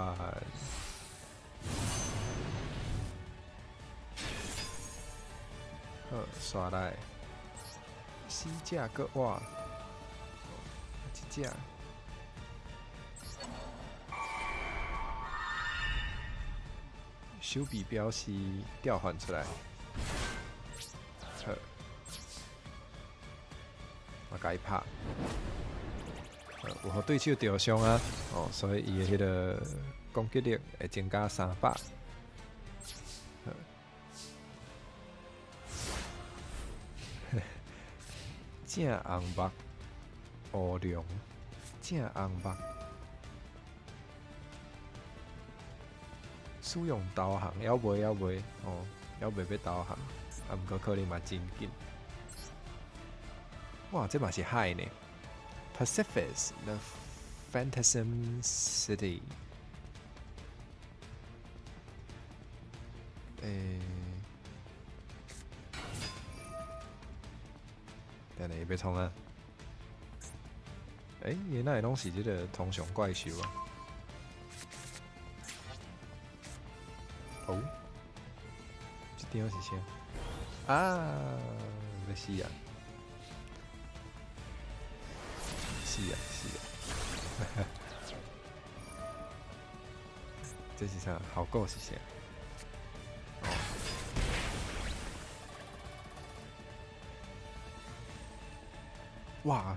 好，刷来4只个哇，一只。手臂表示调换出来。好，我甲伊拍。有互对手着伤啊，所以伊的迄个攻击力会增加300。正红目乌龙，正红目，使用导航，还袂还袂要导航，毋过可能嘛真紧。哇，这嘛是海呢 ，Pacific the Phantasm City。等下要创啊！原来拢是这个通常怪兽啊！这张是啥？要死啊！死啊！这是啥？效果是啥？哇！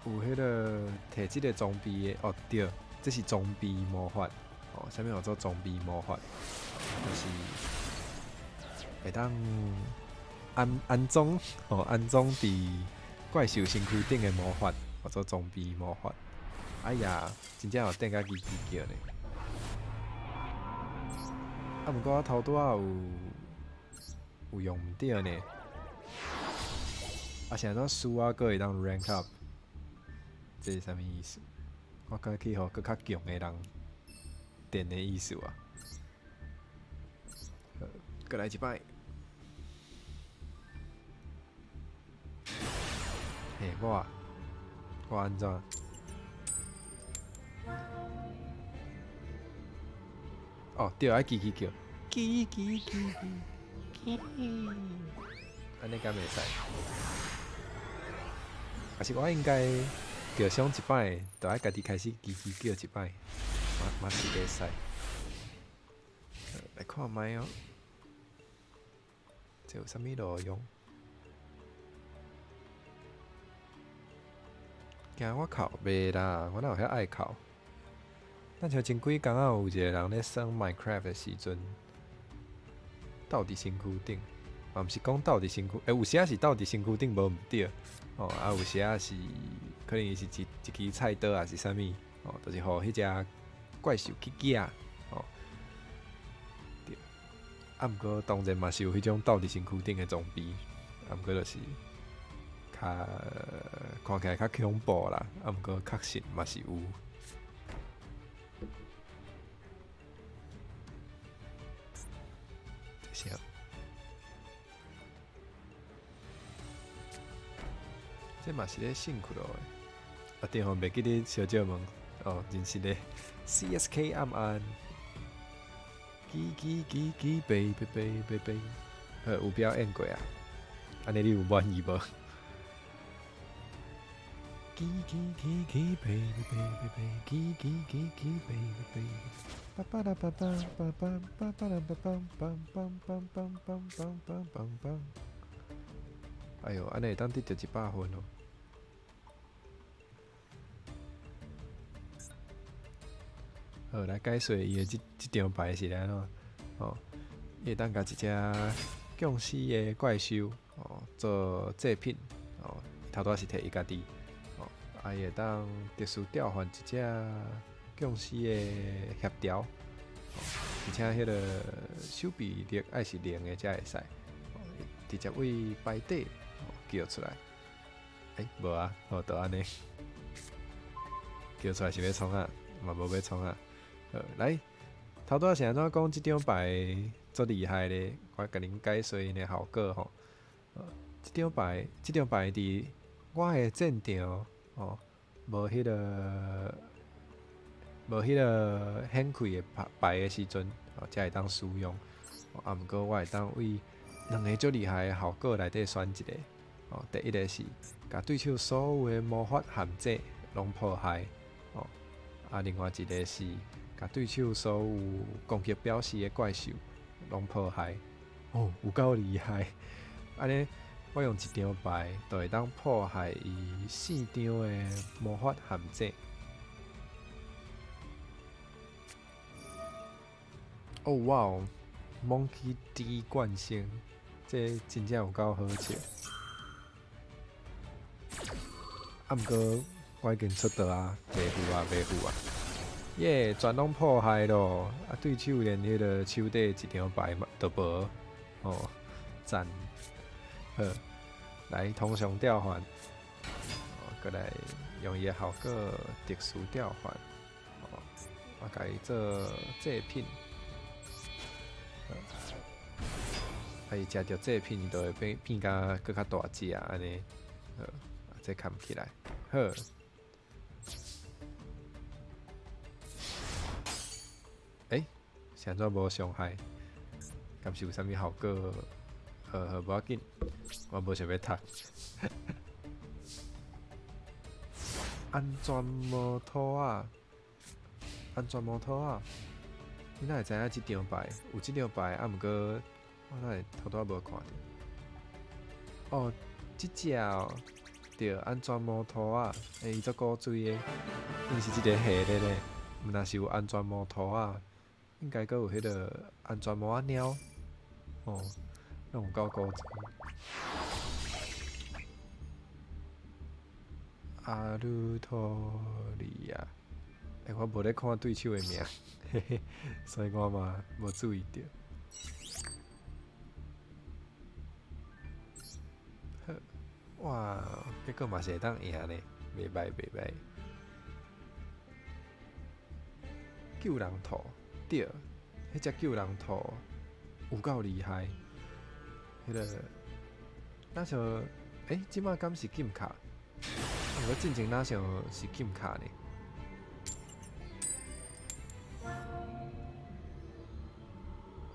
有迄个摕即个装备的对，这是装备魔法啥物叫做装备魔法？就是会当安装伫怪兽身躯顶的魔法，叫做装备魔法。哎呀，真正有等甲叽叽叫呢！毋过我头拄仔有用毋着呢。现在输啊，阁会当 rank up， 这是啥物意思？我该去互搁较强的人点的意思啊。搁来一摆。我安怎？对，爱叽叽叫，叽叽叽叽叽，安尼敢袂使？还是我应该叫伤一摆，就爱家己开始叽叽叫一摆，嘛是袂使。来看卖哦，这有啥物路用？惊我哭袂啦，我哪有遐爱哭？咱像前几工仔有一个人咧耍 Minecraft 的时阵，倒伫身躯顶，毋是讲倒伫身躯，有时是倒伫身躯顶无毋对，有时是可能是一支菜刀还是啥物，就是互迄只怪兽去夹，对。毋过当然嘛是有迄种倒伫身躯顶的装备，毋过就是看起来较恐怖啦，毋过确实嘛是有。这嘛是咧辛苦咯诶。啊对吼，袂记你小姐问哦，真是咧 CSK 暗暗，叽贝贝贝贝贝，有表演过啊？安尼你有满意无？叽贝贝贝贝贝，叽贝贝贝。巴巴拉巴巴巴巴巴巴拉巴梆梆梆梆梆梆梆梆梆。哎呦，安尼会当得着100分哦。好，来解说伊的这张牌是安怎？哦，伊会当甲一只僵尸的怪兽哦做祭品哦，头拄是摕伊家己哦，啊伊会当特殊调换一只僵尸的协调，而且迄个手臂力爱是灵的才会使，直接为牌底叫出来。无啊，哦，就安尼叫出来是要创啊，嘛无要创啊。来，头拄是安怎讲？即张牌足厉害咧，我甲恁解说因的效果吼。即张牌伫我的战场哦，无迄显开的牌的时阵，哦，才会当使用。啊，毋过我会当为2个足厉害的效果内底选一个。哦，第一个是甲对手所有的魔法陷阱拢破坏。哦，啊，另外一个是甲对手所有攻击表示的怪兽拢破坏。哦，有够厉害！安尼，我用一张牌就会当破坏伊4张的魔法陷阱。哦哇哦 ，Monkey D 惯性，这真正有够好笑。啊，毋过我已经出道啊，袂赴啊！耶，全拢破坏咯！啊，对手连迄个手底一张牌都无，哦，赞！好，来通常调换，过来用伊的效果特殊调换，哦，我甲伊做祭品，啊，伊食着祭品，伊就会变甲更较大只啊，安尼，再看起来，好。是安怎无伤害？敢是有啥物效果？无要紧，我无想要读。安全摩托啊，你哪会知影即张牌？有即张牌，啊，毋过我哪会头拄无看到？哦，即只哦，对，安全摩托啊，伊足古锥的，应是即个系列咧。若是有安全摩托啊。应该阁有迄个安全帽仔猫，哦，那有够古锥。阿鲁托利亚，我无咧看对手的名，嘿嘿，所以我嘛无注意到。好，哇，结果嘛是会当赢咧，袂歹。救人兔。对，迄只救人兔有够厉害。迄个，那像，即摆敢是金卡？我之前那像是金卡呢。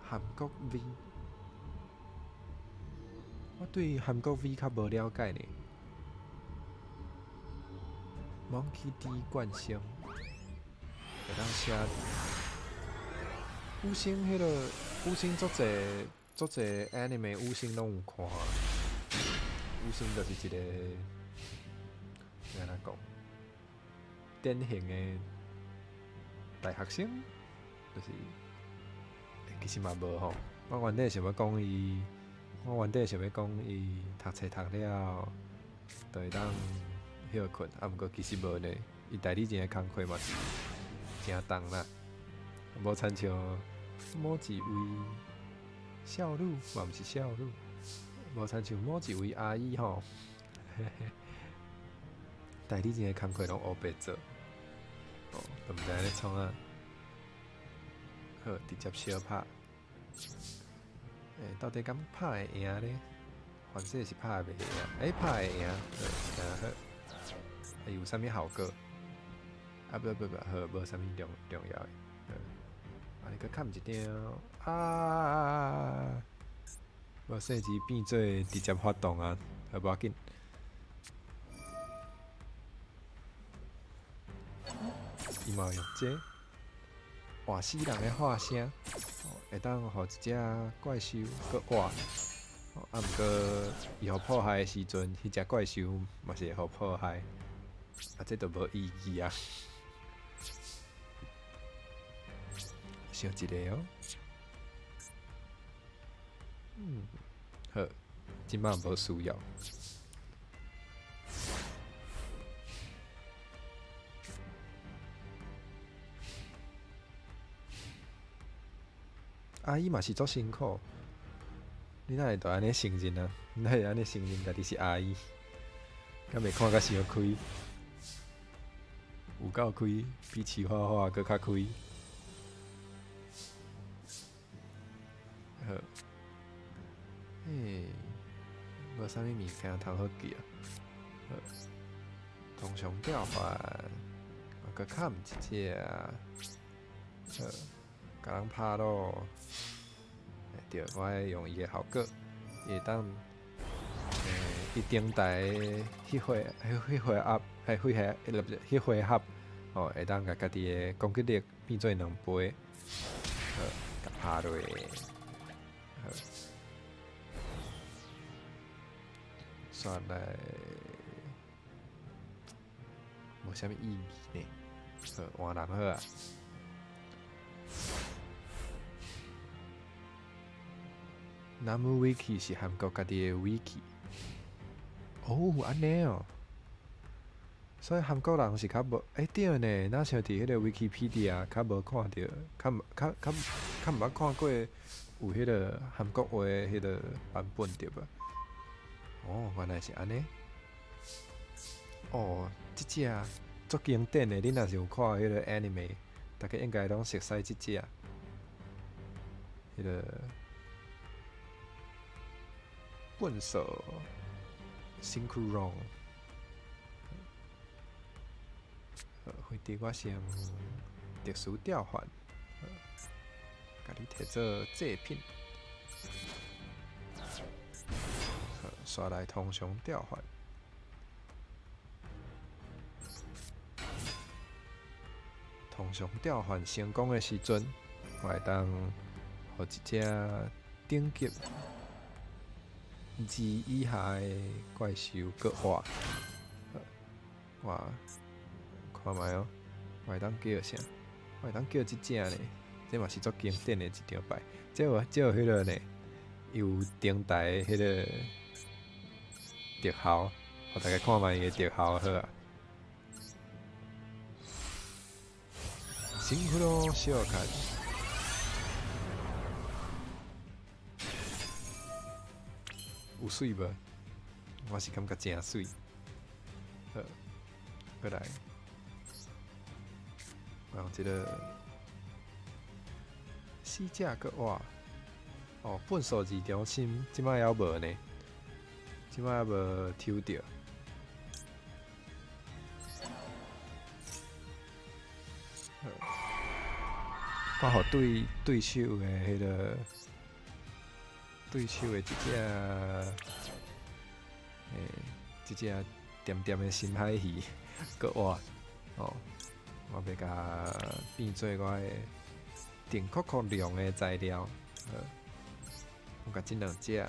韩国 V， 我对韩国 V 较无了解呢。Monkey D 惯性，会当写。五星迄个五星足侪 anime 五星拢有看，五星就是一个安怎讲，典型的大学生，就是其实嘛无吼。我原底想要讲伊读册读了，就会当休困，啊，毋过其实无呢，伊代理前的工课嘛是真重啦，无亲像。某一位少女，嘛毋是少女，无亲像某一位阿姨吼，代理前的工课拢黑白做，哦，都毋知咧创啊，好直接小拍，到底敢拍会赢咧？反正是拍袂赢，拍会赢，好，还有啥物效果？不，好，无啥物重要的。你搁砍一张啊！无设置变做直接发动啊，好无要紧。伊嘛用这活死人的话声，会当互一只怪兽搁活。毋过伊互破坏的时阵，迄只怪兽嘛是会互破坏，这都无意义啊。小一个哦，好，即摆无需要。阿姨嘛是足辛苦，你哪会都安尼承认啊？哪会安尼承认家己是阿姨？敢袂看甲伤开？有够开，比饲画画搁较开。好，无啥物物件通好记啊。好，通常调换，搁砍一只，好，甲人拍咯。对，我爱用伊的效果，会当一顶台迄回盒，迄回合，会当甲家己的攻击力变做2倍，甲拍落，煞来无啥物意义呢，换人好啊。南无 Wiki 是韩国家己的 Wiki， 安尼哦，所以韩国人是较无，对呢，咱像伫迄个 Wikipedia 较无看到，较毋捌看过有迄个韩国话的迄个版本对吧？原来是安尼。即只足经典的，恁若是有看迄个 anime， 大家应该拢熟悉即只，迄个。笨手 Synchron， 回地我先特殊调换，甲你摕做祭品，刷来通常调换，通常调换成功的时阵，我会当互一只顶级2以下的怪兽搁活，看卖哦，我会当叫啥？我会当叫即只呢？这嘛是足经典的一张牌，这有迄个呢，有顶台迄个特效，互大家看卖伊的特效好啊。辛苦咯，小看。有水无？我是感觉真水。好，过来，我用这个4只个哇，笨手2中心，即摆还无呢，即摆还无抽到。我互对手的迄个。对手的即只点点的深海鱼，搁活我要甲变做我的电酷酷龙的材料，我甲这2只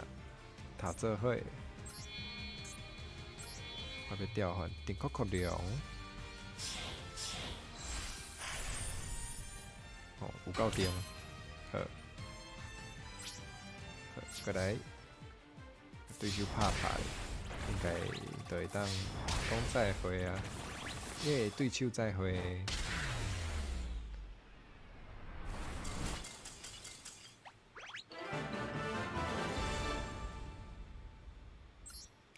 头做伙，我要调换电酷酷龙，有够重，好。过来，对手拍，应该就会当讲再会啊，对手再会。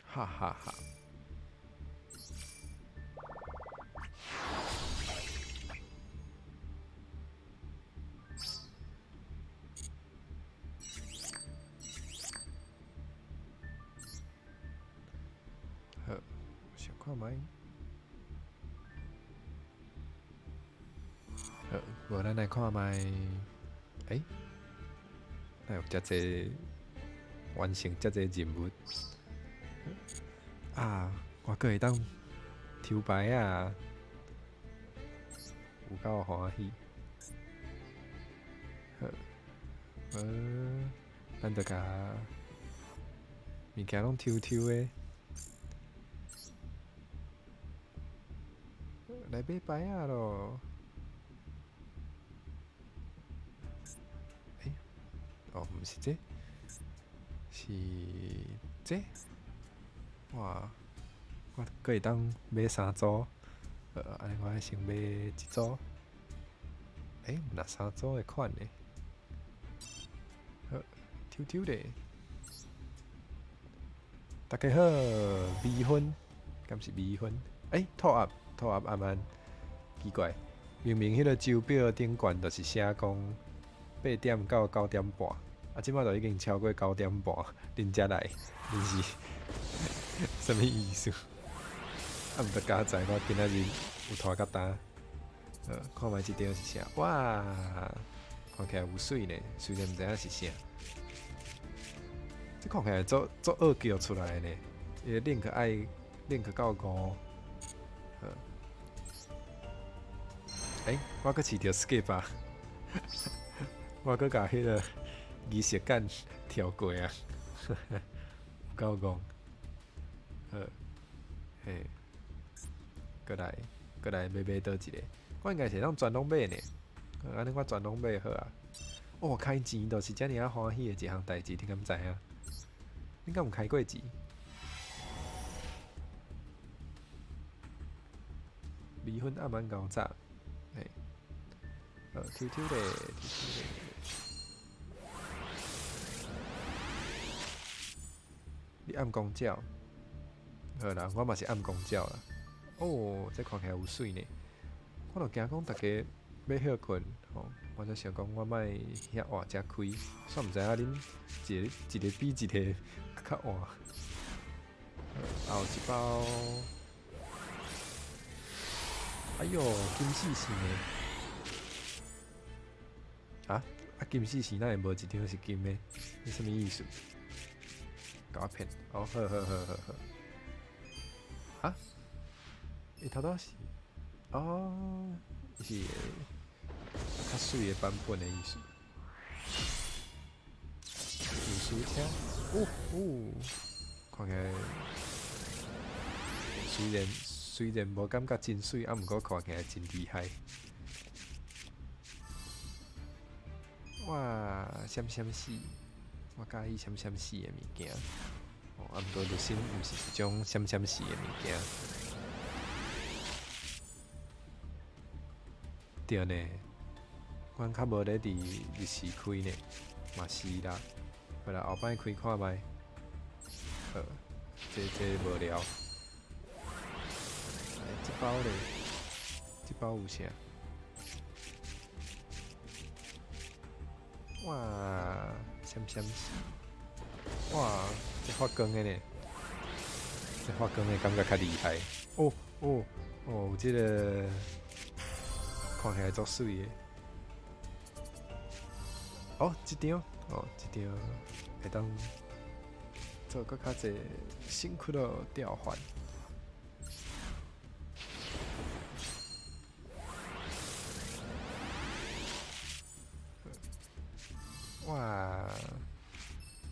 哈哈哈。看卖。好，无咱来看卖。哪有遮济完成遮济任务啊？我阁会当抽牌啊，有够欢喜。好，咱就甲物件拢抽抽的，来买牌啊咯！哦，毋是这，是这。哇，我可以当买3组，安尼我先买一组。若3组的款呢？好，抽抽咧。大家好，米粉，敢是米粉？套盒暗暗奇怪，明明迄个周表顶悬就是写讲8点到9点半，即摆都已经超过9点半，恁才来，恁是什么意思？毋得加载，我今仔日有拖较单。看卖即张是啥？哇，看起来有水呢，虽然毋知影是啥。这看起来做二叫出来呢，伊个 link 爱 link 到5。我阁试着 skip 啊，我阁甲迄个仪式感跳过啊，有够戆。阁来买倒一个，我应该是当全拢买呢。安尼我全拢买好啊。开钱就是遮尔欢喜的一项代志，你敢知影？你敢有开过钱？米粉暗暗搞炸，抽抽咧，你暗公鸟，好啦，我嘛是暗公鸟啦。这看起来有水呢。我著惊讲大家要休困，我就想讲我莫遐晚才开，煞毋知影恁一个比一个较晚。后一包，哎哟，金丝线的。金丝线哪会无一张是金的？你什么意思？搞我骗？好。伊头拄是，是较水的版本的意思。运输车，看起来虽然无感觉真水，毋过看起来真厉害。哇，闪死！我介意闪死的物件。毋过律心毋是一种闪死的物件。对呢，阮较无咧伫日时开呢，嘛是啦。好啦，后摆开看卖。这无聊。这包咧，这包有啥？哇，闪死！哇，这发光的呢，这发光的感觉较厉害。有这个看起来足水的。这张会当做搁较济辛苦的调换。哇，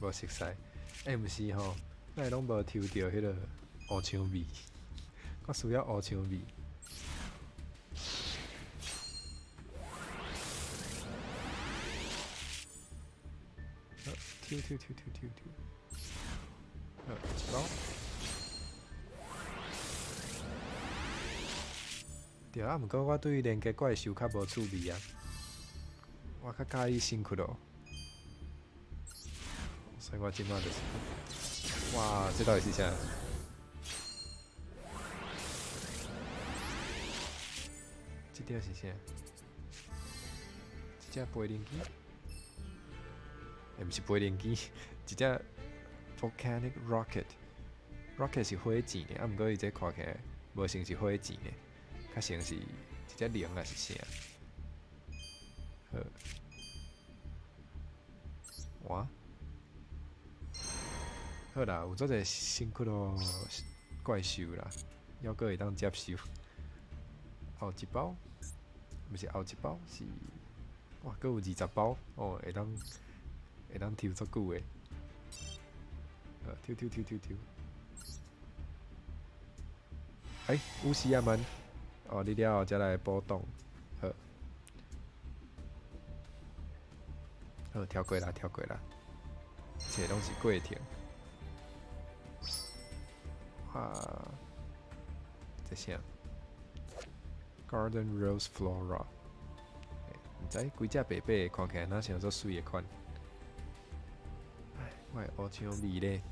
无熟悉。毋是吼，咱拢无抽到迄个乌枪味，我需要乌枪味。抽，一包。对啊，毋过我对连结怪兽较无趣味啊，我较介意辛苦咯。所以我即摆就是，哇，这到底是啥？这条是啥？一只飞轮机？毋是飞轮机，一只 volcanic rocket。Rocket 是火箭的，啊，毋过伊这看起来无像是火箭的，较像是一只龙还是啥？好，哇，好啦，有做者辛苦咯怪兽啦，还阁会当接受。后一包，毋是后一包，是哇，阁有20包哦，会当抽足久的。抽抽抽抽抽。乌西亚曼，哦，你了后才来波动，好，好，跳过啦，跳过啦，一切拢是过程。啊，这啥 ？Garden Rose Flora，毋知规只白白看起来哪像做水的款。我的乌枪味咧。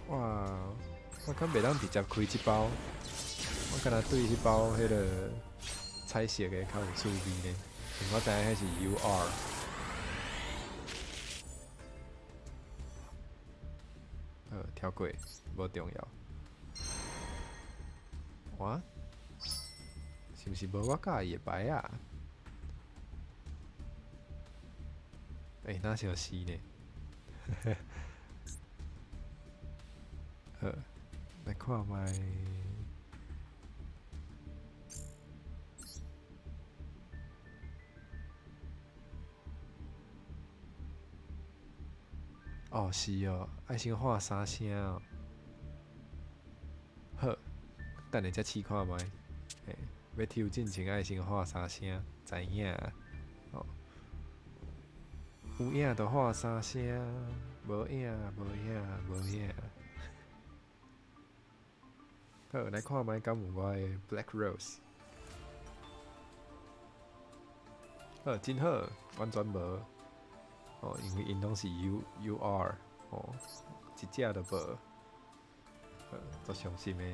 哇！我敢袂当直接开即包，我敢若对迄包迄个彩色的较有趣味呢。我知影迄是 UR。跳过，无重要。哇！是毋是无我介意的牌啊？哪像是呢？来看卖。哦，是哦，爱先画3声哦。好，等下才试看卖。要抽进前爱先画3声，知影啊？哦，有影就画3声，无影无影无影。好，来看卖敢有我的 Black Rose。好，真好，完全无。哦，因为因拢是 UR 哦，一只都无，足伤心的。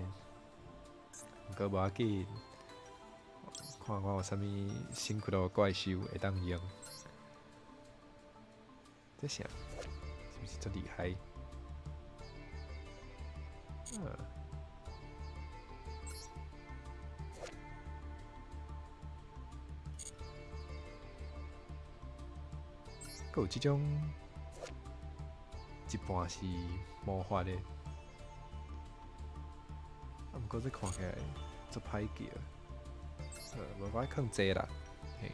毋过无要紧，看我有啥物辛苦的怪兽会当用。这啥？是毋是足厉害？佮有即种一半是魔法的，毋过这看起来足歹叫，无我爱放济啦，嘿，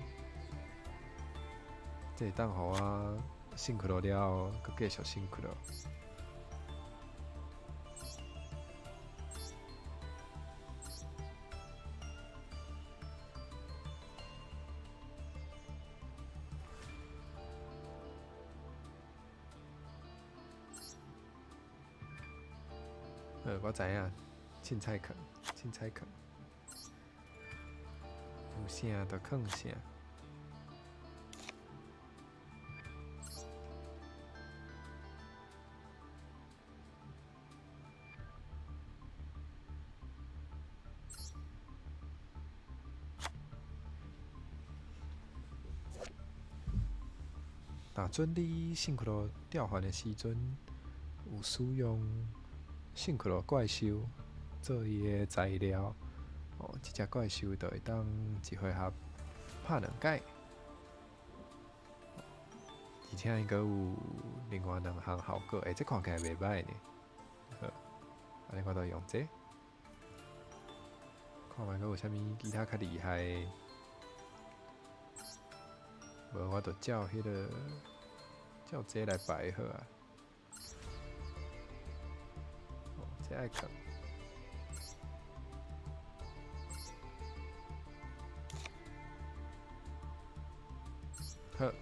这当互我辛苦了后，佮继续辛苦了。我知影，凊彩放，凊彩放，有啥就放啥。若准你辛苦了调换的时阵，有使用辛苦了怪兽做伊的材料，即只怪兽就会当一回合拍2摆，而且应该有另外2项效果，这看起来袂歹呢。好，安尼我就用这，看卖阁有啥物其他较厉害的。无我就照迄个照这来摆好啊。这爱放。好，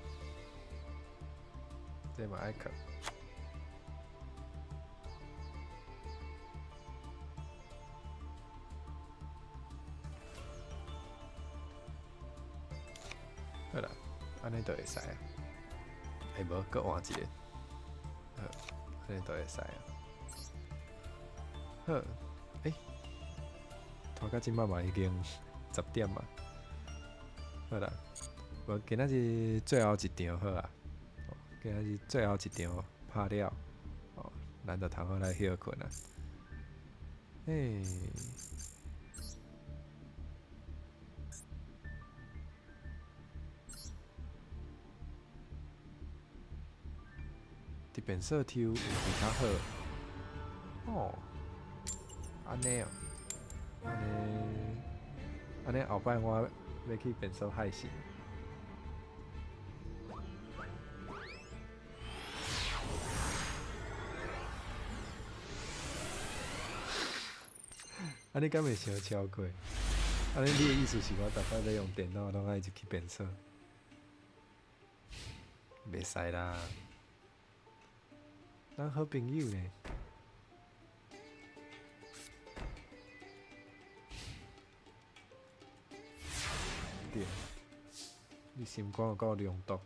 这嘛爱放。好啦，安尼就会使啊。无搁换一个。好，安尼就会使啊。好，拖到即摆嘛已经10点嘛。好啦，无今仔日最后一场好啊，今仔日最后一场拍了，咱就通好来休困啊。诶、伫变色抽有比较好。哦，安尼哦，安尼后摆我要去变色海神。安尼敢袂伤超过？安尼你的意思是我逐摆要用电脑拢爱入去变色？袂使啦，咱好朋友呢。对，你心肝有够良毒。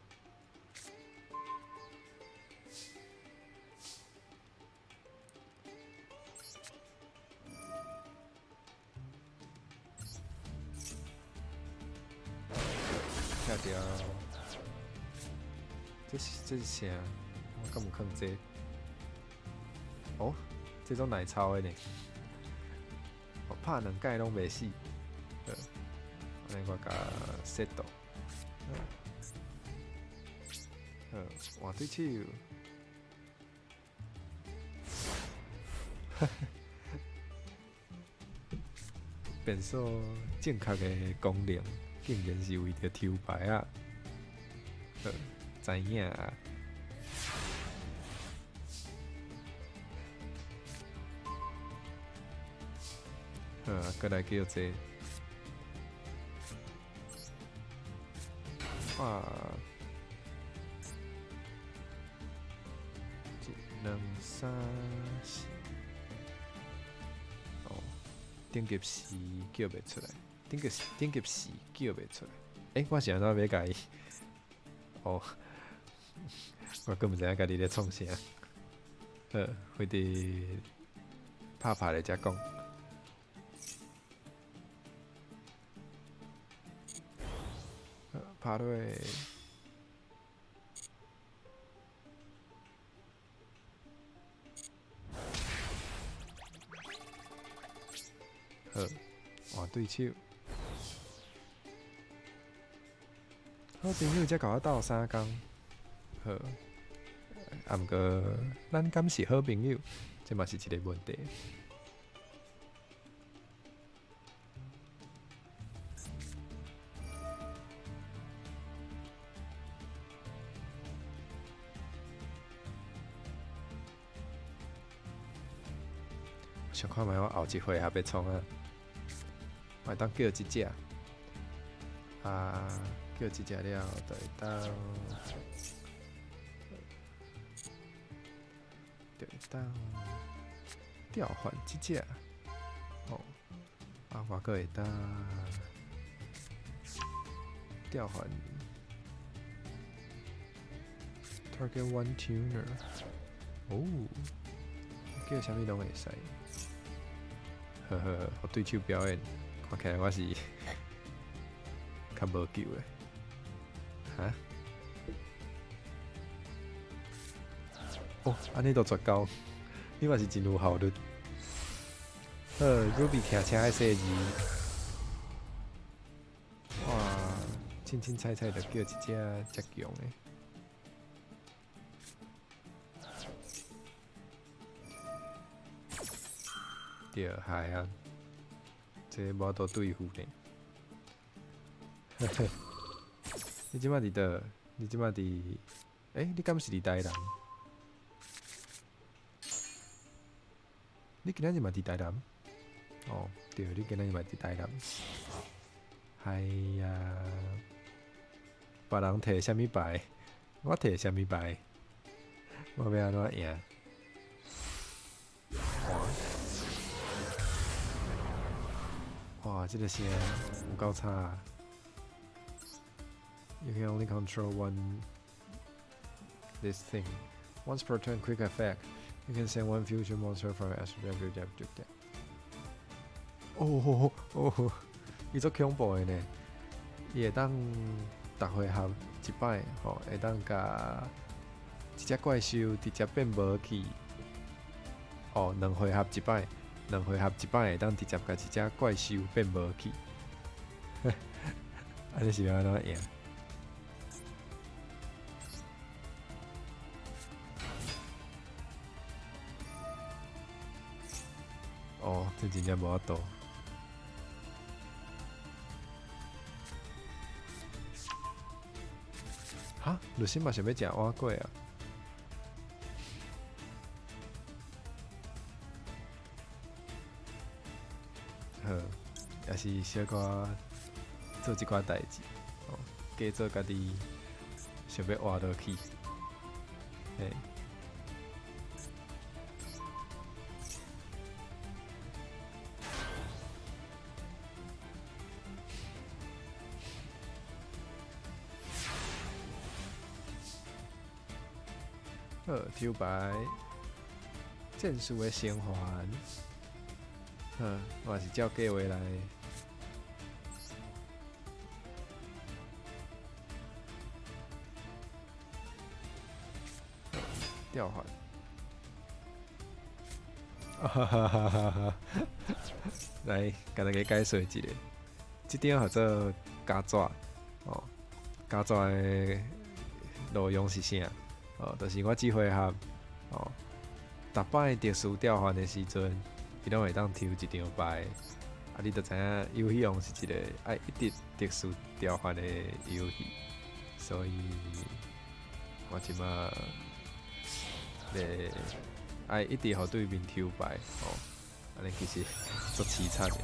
跳掉，这是啥？我敢有囥这？哦，这种奶超的呢，我拍两盖拢袂死。安尼我甲 set 到，换对手，变数正确的功能，竟然是为着抽牌啊！知影啊！过来叫这。哇！一、两、三、四，顶级四叫袂出来，顶级四叫袂出来。我是安怎要甲伊？我根本知影家己咧创啥。回伫拍咧才讲。拍落，好，换对手，好朋友才甲我斗3工，好，毋过咱敢是好朋友，这嘛是一个问题。想看卖我后一回合要创啊！我会当叫一只，叫一只了，就会当调换一只，我阁会当调换 target one tuner， 叫啥物拢会使。我对手表演，看起来我是较无救的，哈？安尼都绝交，你嘛是真有效率。Ruby 骑车爱说字，哇，凊彩就叫一只遮强的。对，害啊！这无多对付呢。你即摆伫倒？你即摆伫？你敢是伫台南？你今仔日嘛伫台南？对，你今仔日嘛伫台南。哎呀，别人摕啥物牌，我摕啥物牌，我要安怎赢？哇，这个声有够差。You can only control this thing. Once per turn, quick effect. You can send one future monster from your SW deck to deck. 伊足恐怖的呢！伊会当逐回合一摆，吼，会当甲一只怪兽直接变无去。哦，2回合一摆，2回合一摆会当直接甲一只怪兽变无去。安尼是要安怎赢？哦，这真正无法度。哈，鲁迅嘛想要食碗粿啊？好，也是小可做一寡代志，哦，加做家己想要活落去，嘿。好，抽牌，战术的循环。我也是照计划来。调换。来，甲大家解说一下，这点叫做加纸哦。加纸的内容是啥？哦，就是我这回合哦，逐摆特殊调换的时阵，伊拢会当抽一张牌。啊，你就知影游戏王是一个爱一直特殊调换的游戏，所以我即马爱一直互对面抽牌哦，安尼其实足凄惨的。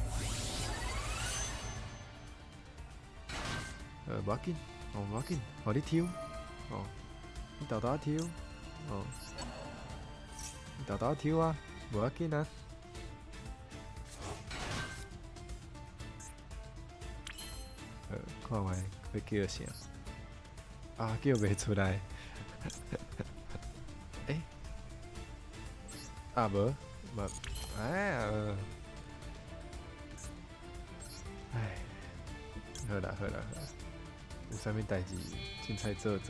无要紧，无要紧，互你抽哦。你豆豆抽，哦，你豆豆抽啊，无要紧啊。看卖要叫啥？啊，叫袂出来。欸，啊无，哎，好啦，有啥物代志，凊彩做咧。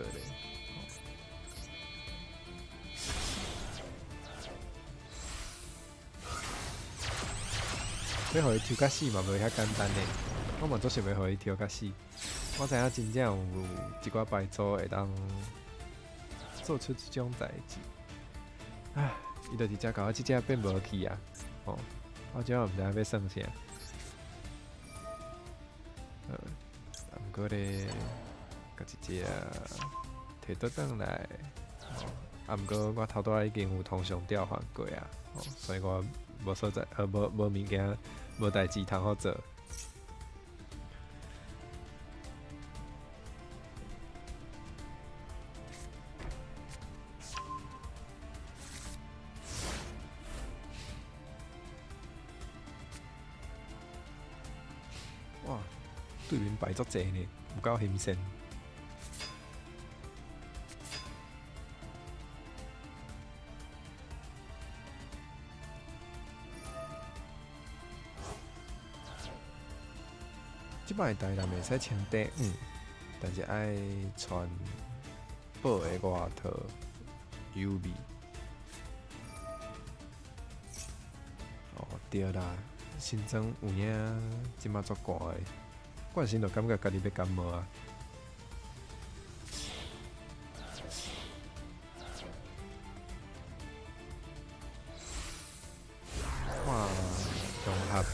要互伊抽甲死嘛，无遐简单呢。我嘛做想要互伊抽甲死。我知影真正有一寡牌组会当做出这种代志。唉，伊就直接甲我即只变无去啊！哦，我真毋知影要算啥。毋过咧，甲一只摕倒转来。啊，毋过我头拄已经有通常调换过啊，所以我无所在，无物件，无代志通好做。哇，对面牌足济呢，有够险险。即摆台南袂使穿短但是爱穿薄的外套 UV。哦，对啦，新庄有影即马足寒的，惯身就感觉家己要感冒啊。看融合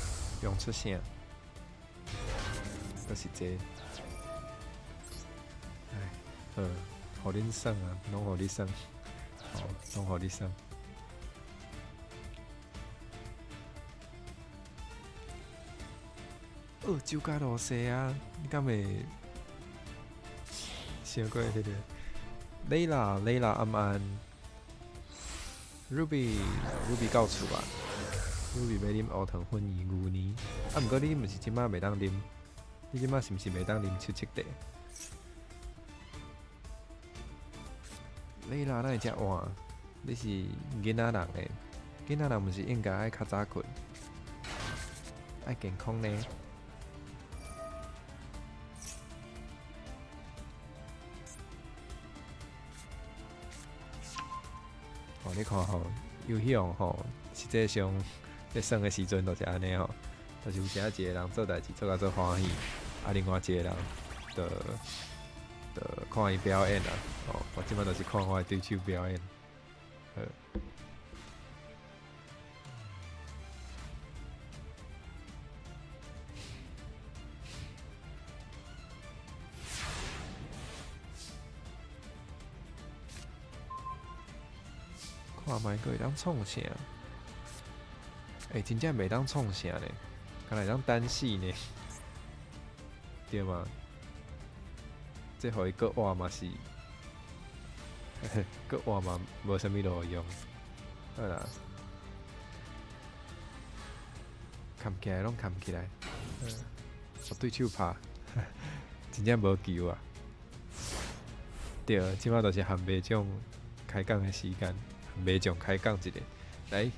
用出声。就是这，哎，互恁耍啊，拢互你耍，哦，拢互你耍。酒家罗西啊，你敢会想过迄个？Layla 暗暗 ，Ruby 到厝啊 ，Ruby 要啉乌糖粉牛奶，啊，毋过你毋是即摆袂当啉。你即摆是毋是袂当啉手七茶？你哪会遮晚？你是囡仔人诶，囡仔人毋是应该爱较早困，爱健康呢？你看吼，有迄种吼，实际上咧耍的时阵就是安尼吼，就是有时一个人做代志做甲做欢喜，另外一个人就看伊表演啦。我即摆就是看我的对手表演。看卖个会当创啥？真正袂当创啥呢？敢若会当单死呢？对吗？这互伊搁活嘛是，搁活嘛无啥物路用。好啦，扛起来拢扛起来。我对手拍，真正无球啊！对，即摆就是含麦种开讲的时间，含麦种开讲一个。来，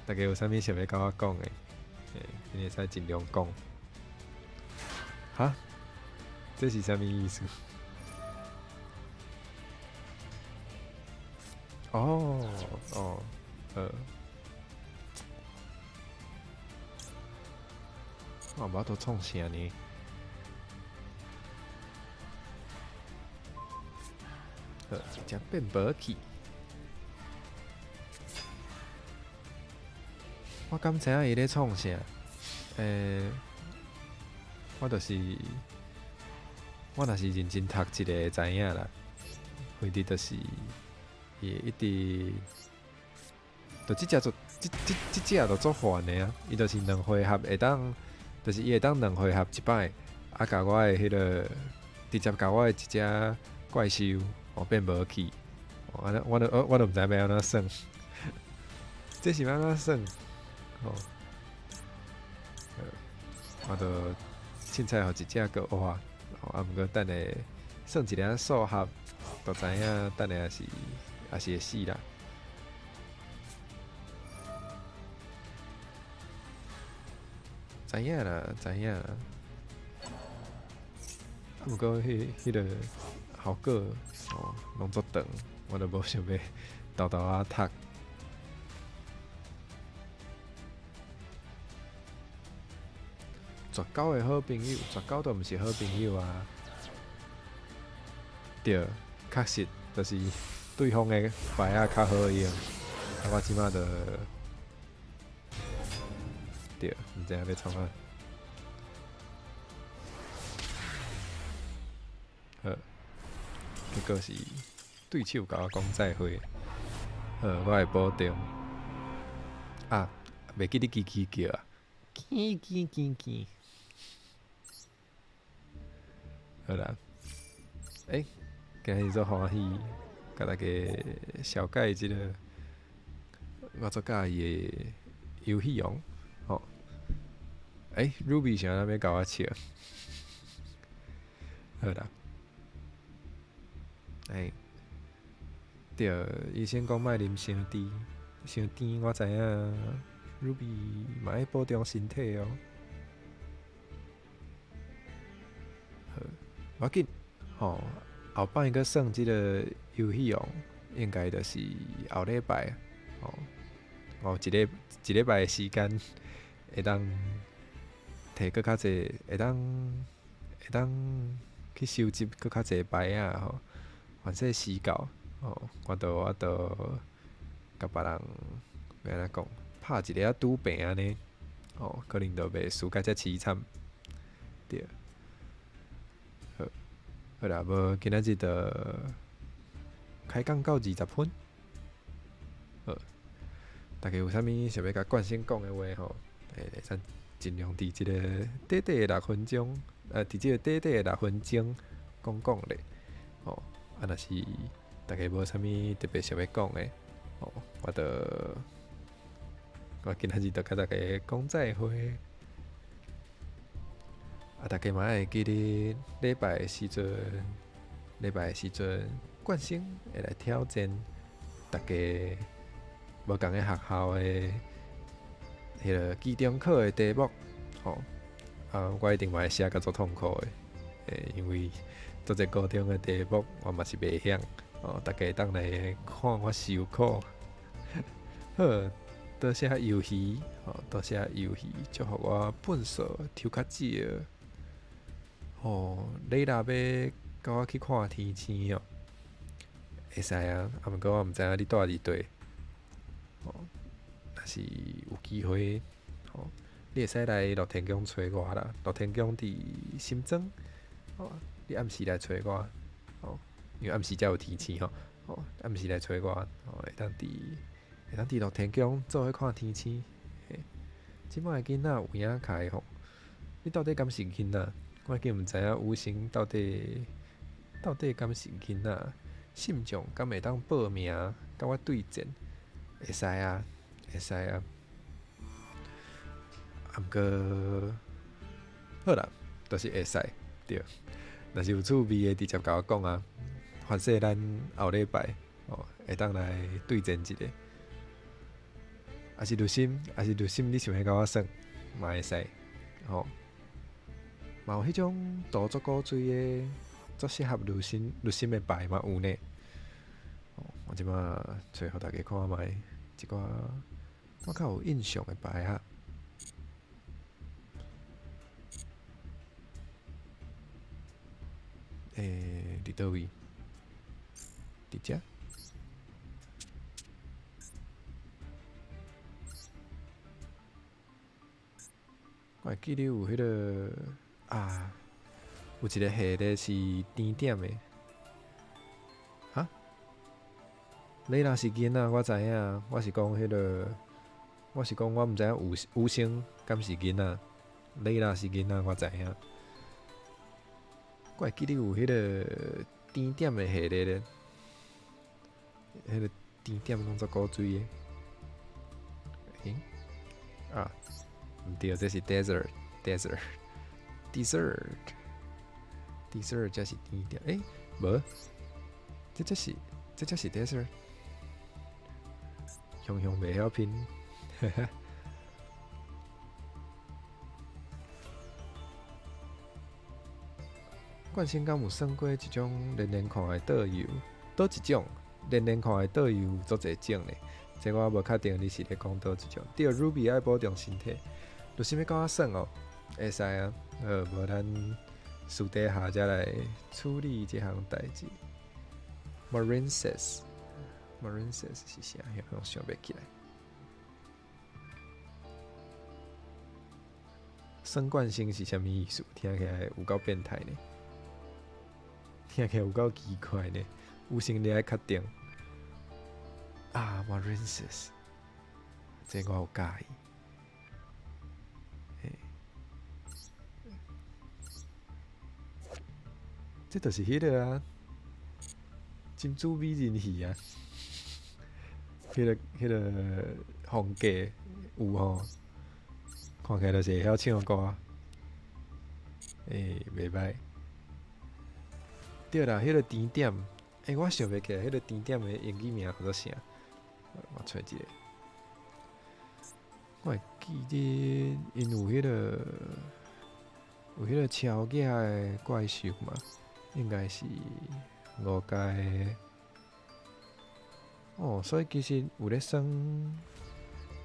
大家有啥物想要甲我讲的？你会使尽量讲。哈？这是啥物意思？我无都创啥呢？直接变无去。我敢知影伊咧创啥？我若是认真读一个会知影啦。为的就是伊一直，就即只就做烦的啊！伊就是两回合会当，就是伊会当两回合一摆，甲我的迄个直接甲我的一只怪兽变无去。我都毋知要安怎算，这是要安怎算？我都凊彩互一只个活，毋过等下算一个数合，就知影等下也是会死啦。知影啦，毋过迄个效果拢足长，我都无想要豆豆仔读。绝交的好朋友，绝交都毋是好朋友啊！对，确实就是对方的牌仔较好用，我即马就对，毋知影要创啥。好，结果是对手甲我讲再会。我会保重。袂记你叽叫啊！叽。好啦，今日做欢喜，甲大家小解即个我做介意的游戏王。Ruby 想要甲我笑。好啦，对，伊先讲莫啉伤甜，我知影。Ruby 嘛要保重身体哦。好，无要紧，后摆应该算即个游戏王，应该就是后礼拜，我有一礼拜的时间，会当摕搁较济，会当去收集搁较济牌啊，凡说时到，我都甲别人要安怎讲，拍一个赌平安尼，可能就袂输甲遮凄惨，对。好啦，无今仔日就开讲到20分。好，大家有啥物想要甲冠先讲的话会使尽量伫即个短短的6分钟，伫即个短短的6分钟讲咧。若是大家无啥物特别想要讲的，我今仔日就甲大家讲再会。大家嘛会记得礼拜的时阵，冠星会来挑战大家无共个学校的迄个期中考的题目，我一定嘛会写甲足痛苦的，因为做者高中的题目我嘛是袂晓，大家当来看我受苦。好，多谢游戏，多谢游戏，祝福我本数抽较少。你若要甲我去看天星哦，会使啊。毋过我毋知影你住伫佗。若是有机会，你会使来乐天宫找我啦。乐天宫伫新庄，你暗时来找我，因为暗时才有天星暗时来找我，会当伫乐天宫做伙看天星。即摆的囡仔有影开你到底敢是囡仔？我已经毋知影有生到底敢是囡仔？信众敢会当报名甲我对战？会使啊，会使啊。毋过好啦，都是会使对。若是有趣味的，直接甲我讲啊。反正咱后礼拜会当来对战一下。还是入心，你想要甲我耍，嘛会使嘛有迄种度足古锥的，足适合入心的牌嘛有呢。我即摆找互大家看卖一寡我较有印象的牌啊。伫倒位？伫遮？我会记得有迄个有一个系列是甜点的。哈？你若是囡仔，我知影。我是讲迄个，我毋知影有生敢是囡仔。你若是囡仔，我知影。我会记得有迄个甜点的系列咧，迄个甜点拢做古锥的。毋对，这是 dessert 才是甜点。无，这才是 dessert。雄袂晓拼，冠星敢有算过一种连看的导游？倒一种连看的导游足侪种咧，这我无确定你是咧讲倒一种。对 ，Ruby 爱保重身体。有啥物甲我算会使啊。无咱私底下才来处理这项代志。Marinces 是啥？我想袂起来。算冠星是啥物意思？听起来有够变态呢，听起来有够奇怪呢。有先你爱确定。Marinces 这我有介意。这就是迄个啊，珍珠美人鱼啊，迄个风格有看起来就是会晓唱歌，袂歹。对啦，迄个甜点，我想袂起来，迄个甜点的英语名叫做啥？我找一下。我会记得因有迄个超野的怪兽嘛。应该是5阶所以其实有咧算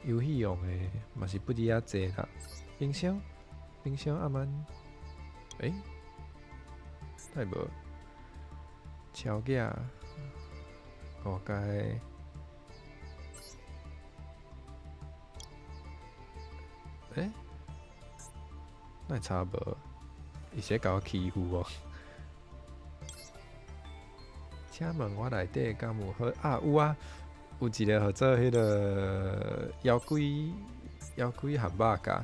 游戏用的，嘛是不离啊济啦。冰箱阿曼，太无超野5阶，那差无，伊是甲我欺负我。请问我内底敢有好有啊，有一个号做迄个妖鬼汉堡夹。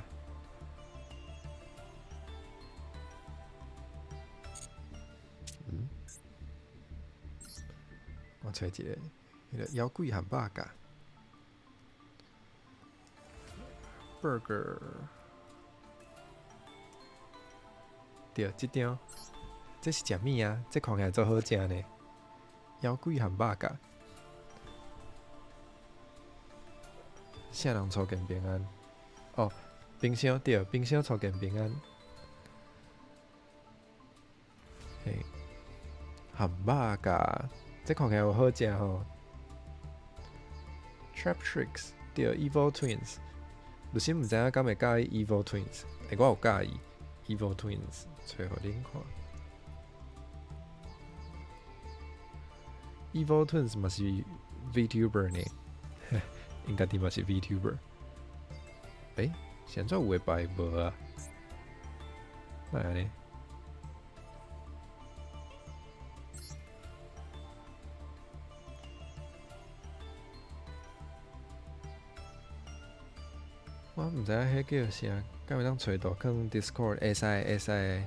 我找一个迄个妖鬼汉堡夹 burger， 对，这张这是食物啊？这看起来足好食呢。妖怪汉堡夹，啥人初见平安？冰箱对，冰箱初见平安。汉堡夹这看起来有好食吼。Trap Tricks 对 Evil Twins， 陆心毋知影敢会介意 Evil Twins， 我有介意 Evil Twins， 找互恁看。Evil Twins 嘛是 VTuber 呢，因家己嘛是 VTuber。现在有诶牌无啊？哪安尼？我毋知影迄叫啥，敢会当找到可能 Discord 会使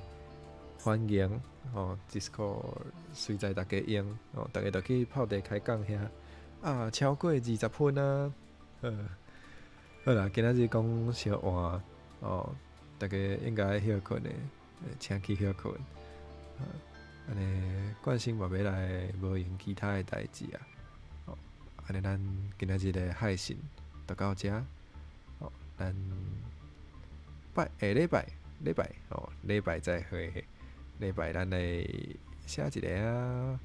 欢迎哦 ，Discord 随在大家用哦，大家就去泡茶开讲遐啊，超过20分啊，好啦，今仔日讲小换哦，大家应该休困的，请去休困。安尼冠心嘛要来无用其他的代志啊，哦，安尼咱今仔日的海信就到遮。咱礼拜再会，礼拜咱来写一个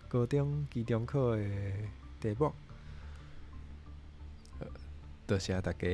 高中期中考的题目。多谢大家。